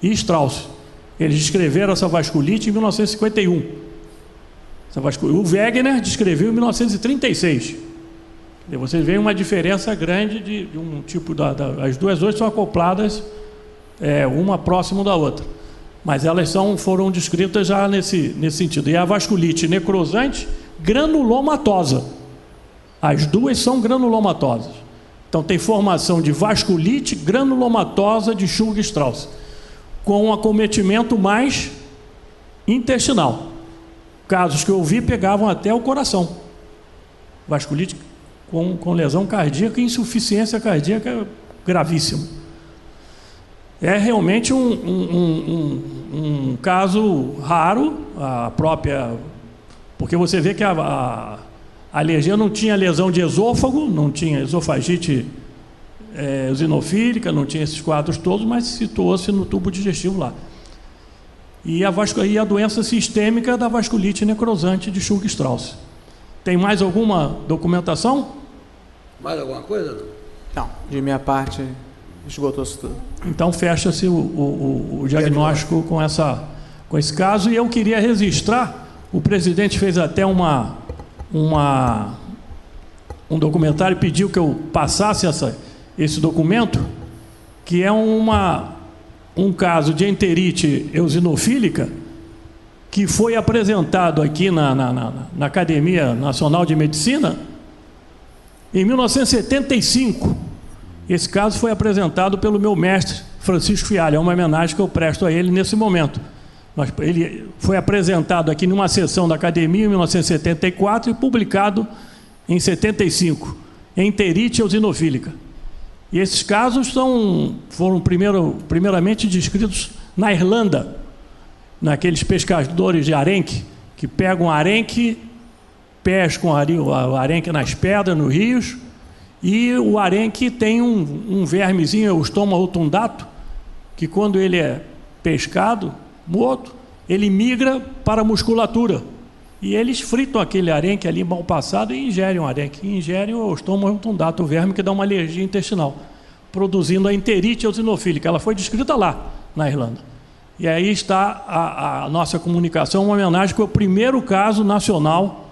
e Strauss. Eles descreveram essa vasculite em 1951. O Wegener descreveu em 1936. E vocês veem uma diferença grande de um tipo as duas hoje são acopladas, uma próxima da outra. Mas elas foram descritas já nesse sentido. E a vasculite necrosante granulomatosa. As duas são granulomatosas. Então tem formação de vasculite granulomatosa de Churg-Strauss, com um acometimento mais intestinal. Casos que eu vi pegavam até o coração. Vasculite com lesão cardíaca e insuficiência cardíaca gravíssima. É realmente um caso raro, porque você vê que a alergia não tinha lesão de esôfago, não tinha esofagite eosinofílica, não tinha esses quadros todos, mas situou-se no tubo digestivo lá. E a doença sistêmica da vasculite necrosante de Churg-Strauss. Tem mais alguma documentação? Mais alguma coisa? Não, de minha parte esgotou-se tudo. Então fecha-se o diagnóstico com esse caso. E eu queria registrar, o presidente fez até um documentário, pediu que eu passasse esse documento, que é um caso de enterite eosinofílica que foi apresentado aqui na Academia Nacional de Medicina em 1975. Esse caso foi apresentado pelo meu mestre, Francisco Fialho. É uma homenagem que eu presto a ele nesse momento. Ele foi apresentado aqui numa sessão da Academia em 1974 e publicado em 75, enterite eosinofílica. E esses casos foram primeiramente descritos na Irlanda, naqueles pescadores de arenque, que pegam arenque, pescam o arenque nas pedras, nos rios, e o arenque tem um vermezinho, o Eustoma rotundato, que quando ele é pescado, morto, ele migra para a musculatura. E eles fritam aquele arenque ali mal passado e ingerem o arenque. E ingerem o Eustoma rotundato, o verme que dá uma alergia intestinal, produzindo a enterite eosinofílica. Ela foi descrita lá, na Irlanda. E aí está a nossa comunicação, uma homenagem, que é o primeiro caso nacional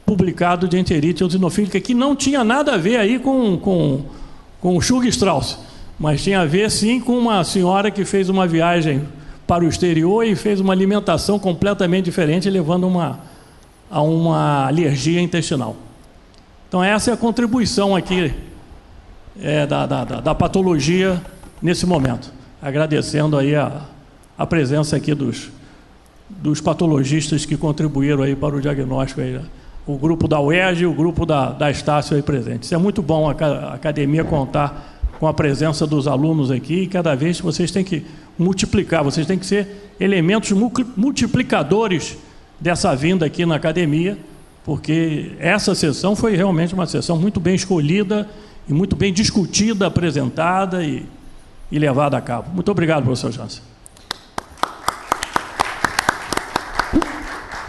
publicado de enterite eosinofílica, que não tinha nada a ver aí com o Schug-Strauss, mas tinha a ver, sim, com uma senhora que fez uma viagem para o exterior e fez uma alimentação completamente diferente, levando a uma alergia intestinal. Então, essa é a contribuição aqui da patologia nesse momento. Agradecendo aí a presença aqui dos patologistas que contribuíram aí para o diagnóstico aí, o grupo da UERJ e o grupo da Estácio aí presente. Isso é muito bom, a academia contar com a presença dos alunos aqui, e cada vez vocês têm que multiplicar, vocês têm que ser elementos multiplicadores dessa vinda aqui na academia, porque essa sessão foi realmente uma sessão muito bem escolhida e muito bem discutida, apresentada e levada a cabo. Muito obrigado, professor Jansen.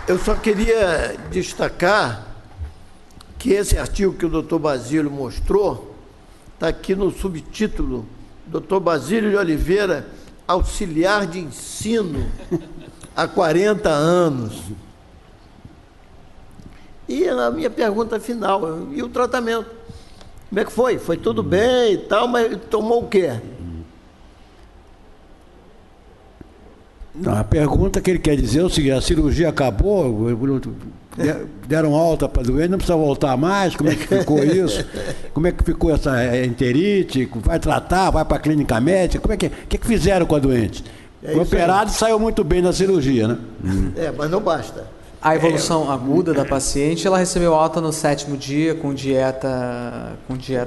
Eu só queria destacar que esse artigo que o doutor Basílio mostrou está aqui no subtítulo, doutor Basílio de Oliveira, auxiliar de ensino há 40 anos. E a minha pergunta final, e o tratamento? Como é que foi? Foi tudo bem e tal, mas tomou o quê? Não, a pergunta que ele quer dizer é o seguinte: a cirurgia acabou, deram alta para doente, não precisa voltar mais, como é que ficou isso? Como é que ficou essa enterite? Vai tratar, vai para a clínica médica? Como é que fizeram com a doente? Foi operado e saiu muito bem na cirurgia, né? Mas não basta. A evolução aguda da paciente, ela recebeu alta no 7º dia, com dieta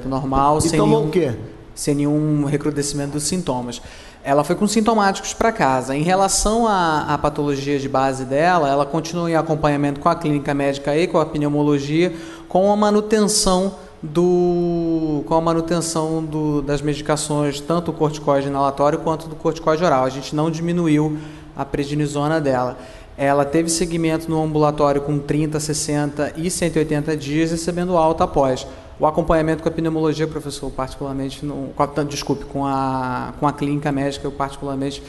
normal, e tomou o quê? Sem nenhum recrudescimento dos sintomas. Ela foi com sintomáticos para casa. Em relação à patologia de base dela, ela continua em acompanhamento com a clínica médica e com a pneumologia, com a manutenção das medicações, tanto o corticoide inalatório quanto do corticoide oral. A gente não diminuiu a prednisona dela. Ela teve seguimento no ambulatório com 30, 60 e 180 dias, recebendo alta após. O acompanhamento com a pneumologia, professor, particularmente, com a clínica médica, eu particularmente,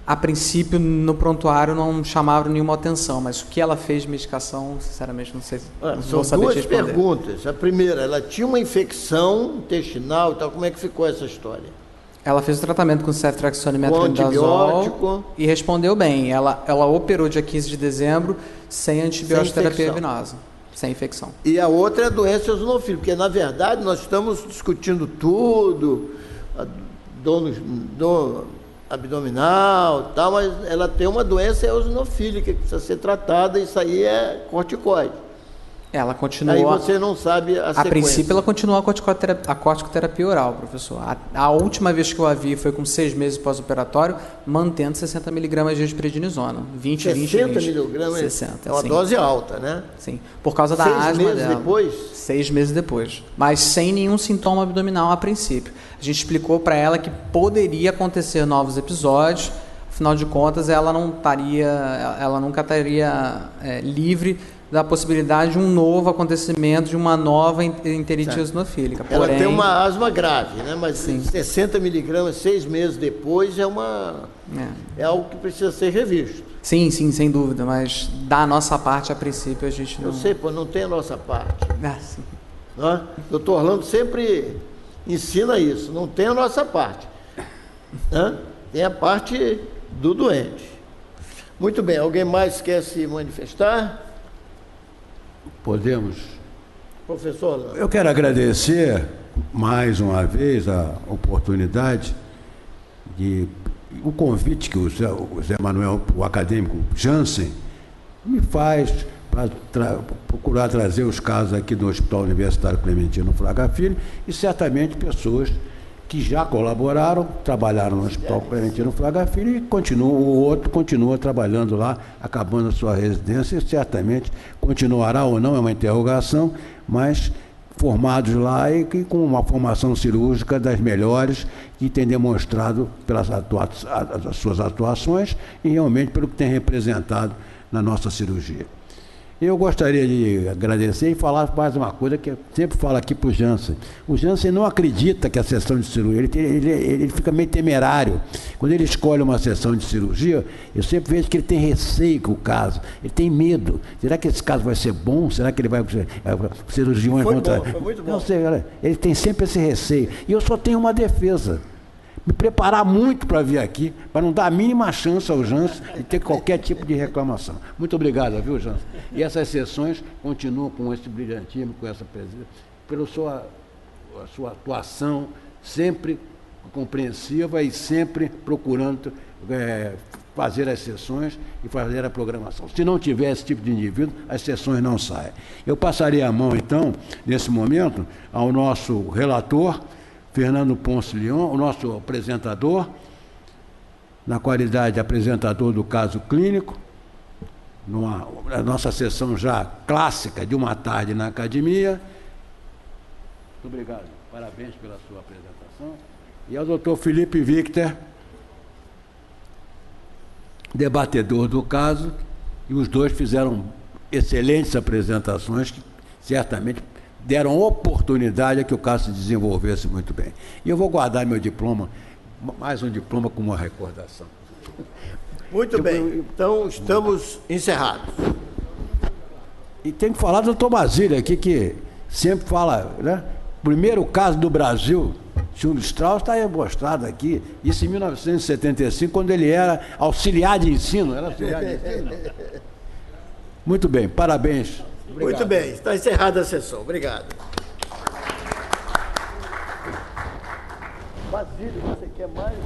a princípio, no prontuário não chamaram nenhuma atenção, mas o que ela fez de medicação, sinceramente, não sei. São duas perguntas. A primeira, ela tinha uma infecção intestinal e tal, como é que ficou essa história? Ela fez o tratamento com ceftriaxona e metronidazol e respondeu bem. Ela operou dia 15 de dezembro sem antibiótico terapia venosa. Sem infecção. E a outra é a doença eosinofílica, porque, na verdade, nós estamos discutindo tudo, dor abdominal e tal, mas ela tem uma doença eosinofílica que precisa ser tratada, e isso aí é corticoide. Ela continua... Aí você não sabe a sequência. A princípio, ela continua a corticoterapia oral, professor. A última vez que eu a vi foi com 6 meses pós-operatório, mantendo 60 mg de prednisona. 60 miligramas? 60, é uma dose alta, né? Sim, por causa da asma dela. 6 meses depois? 6 meses depois, mas sem nenhum sintoma abdominal a princípio. A gente explicou para ela que poderia acontecer novos episódios, afinal de contas, ela nunca estaria livre da possibilidade de um novo acontecimento, de uma nova enterite eosinofílica. Ela tem uma asma grave, né? Mas sim, 60 miligramas 6 meses depois é algo que precisa ser revisto. Sim, sem dúvida, mas da nossa parte, a princípio, a gente não... Eu sei, não tem a nossa parte. Sim. Não é? O doutor Orlando sempre ensina isso, não tem a nossa parte. Né? Tem a parte do doente. Muito bem, alguém mais quer se manifestar? Podemos. Professor Orlando. Eu quero agradecer mais uma vez a oportunidade de o convite que o Zé Manuel, o acadêmico Jansen, me faz para procurar trazer os casos aqui do Hospital Universitário Clementino Fraga Filho e certamente pessoas que já colaboraram, trabalharam no Hospital Clementino Fraga Filho e o outro continua trabalhando lá, acabando a sua residência e certamente continuará ou não, é uma interrogação, mas formados lá e com uma formação cirúrgica das melhores que tem demonstrado pelas as suas atuações e realmente pelo que tem representado na nossa cirurgia. Eu gostaria de agradecer e falar mais uma coisa que eu sempre falo aqui para o Jansen. O Jansen não acredita que a sessão de cirurgia, ele fica meio temerário. Quando ele escolhe uma sessão de cirurgia, eu sempre vejo que ele tem receio com o caso, ele tem medo. Será que esse caso vai ser bom? Será que ele vai... cirurgiões Foi muito bom. Não sei, ele tem sempre esse receio. E eu só tenho uma defesa. Me preparar muito para vir aqui, para não dar a mínima chance ao Jansen de ter qualquer tipo de reclamação. Muito obrigado, viu, Jansen? E essas sessões continuam com esse brilhantismo, com essa presença, pela sua atuação sempre compreensiva e sempre procurando fazer as sessões e fazer a programação. Se não tiver esse tipo de indivíduo, as sessões não saem. Eu passarei a mão, então, nesse momento, ao nosso relator, Fernando Ponce Leon, o nosso apresentador, na qualidade de apresentador do caso clínico, a nossa sessão já clássica de uma tarde na academia. Muito obrigado, parabéns pela sua apresentação. E ao doutor Felipe Victor, debatedor do caso, e os dois fizeram excelentes apresentações que certamente deram oportunidade a que o caso se desenvolvesse muito bem. E eu vou guardar meu diploma, mais um diploma como uma recordação. Muito bem, então estamos encerrados. E tem que falar do doutor Basílio aqui, que sempre fala, né? Primeiro caso do Brasil, Júlio Strauss está mostrado aqui, isso em 1975, quando ele era auxiliar de ensino. Era auxiliar de ensino? Muito bem, parabéns. Obrigado. Muito bem, está encerrada a sessão. Obrigado. Basílio, você quer mais?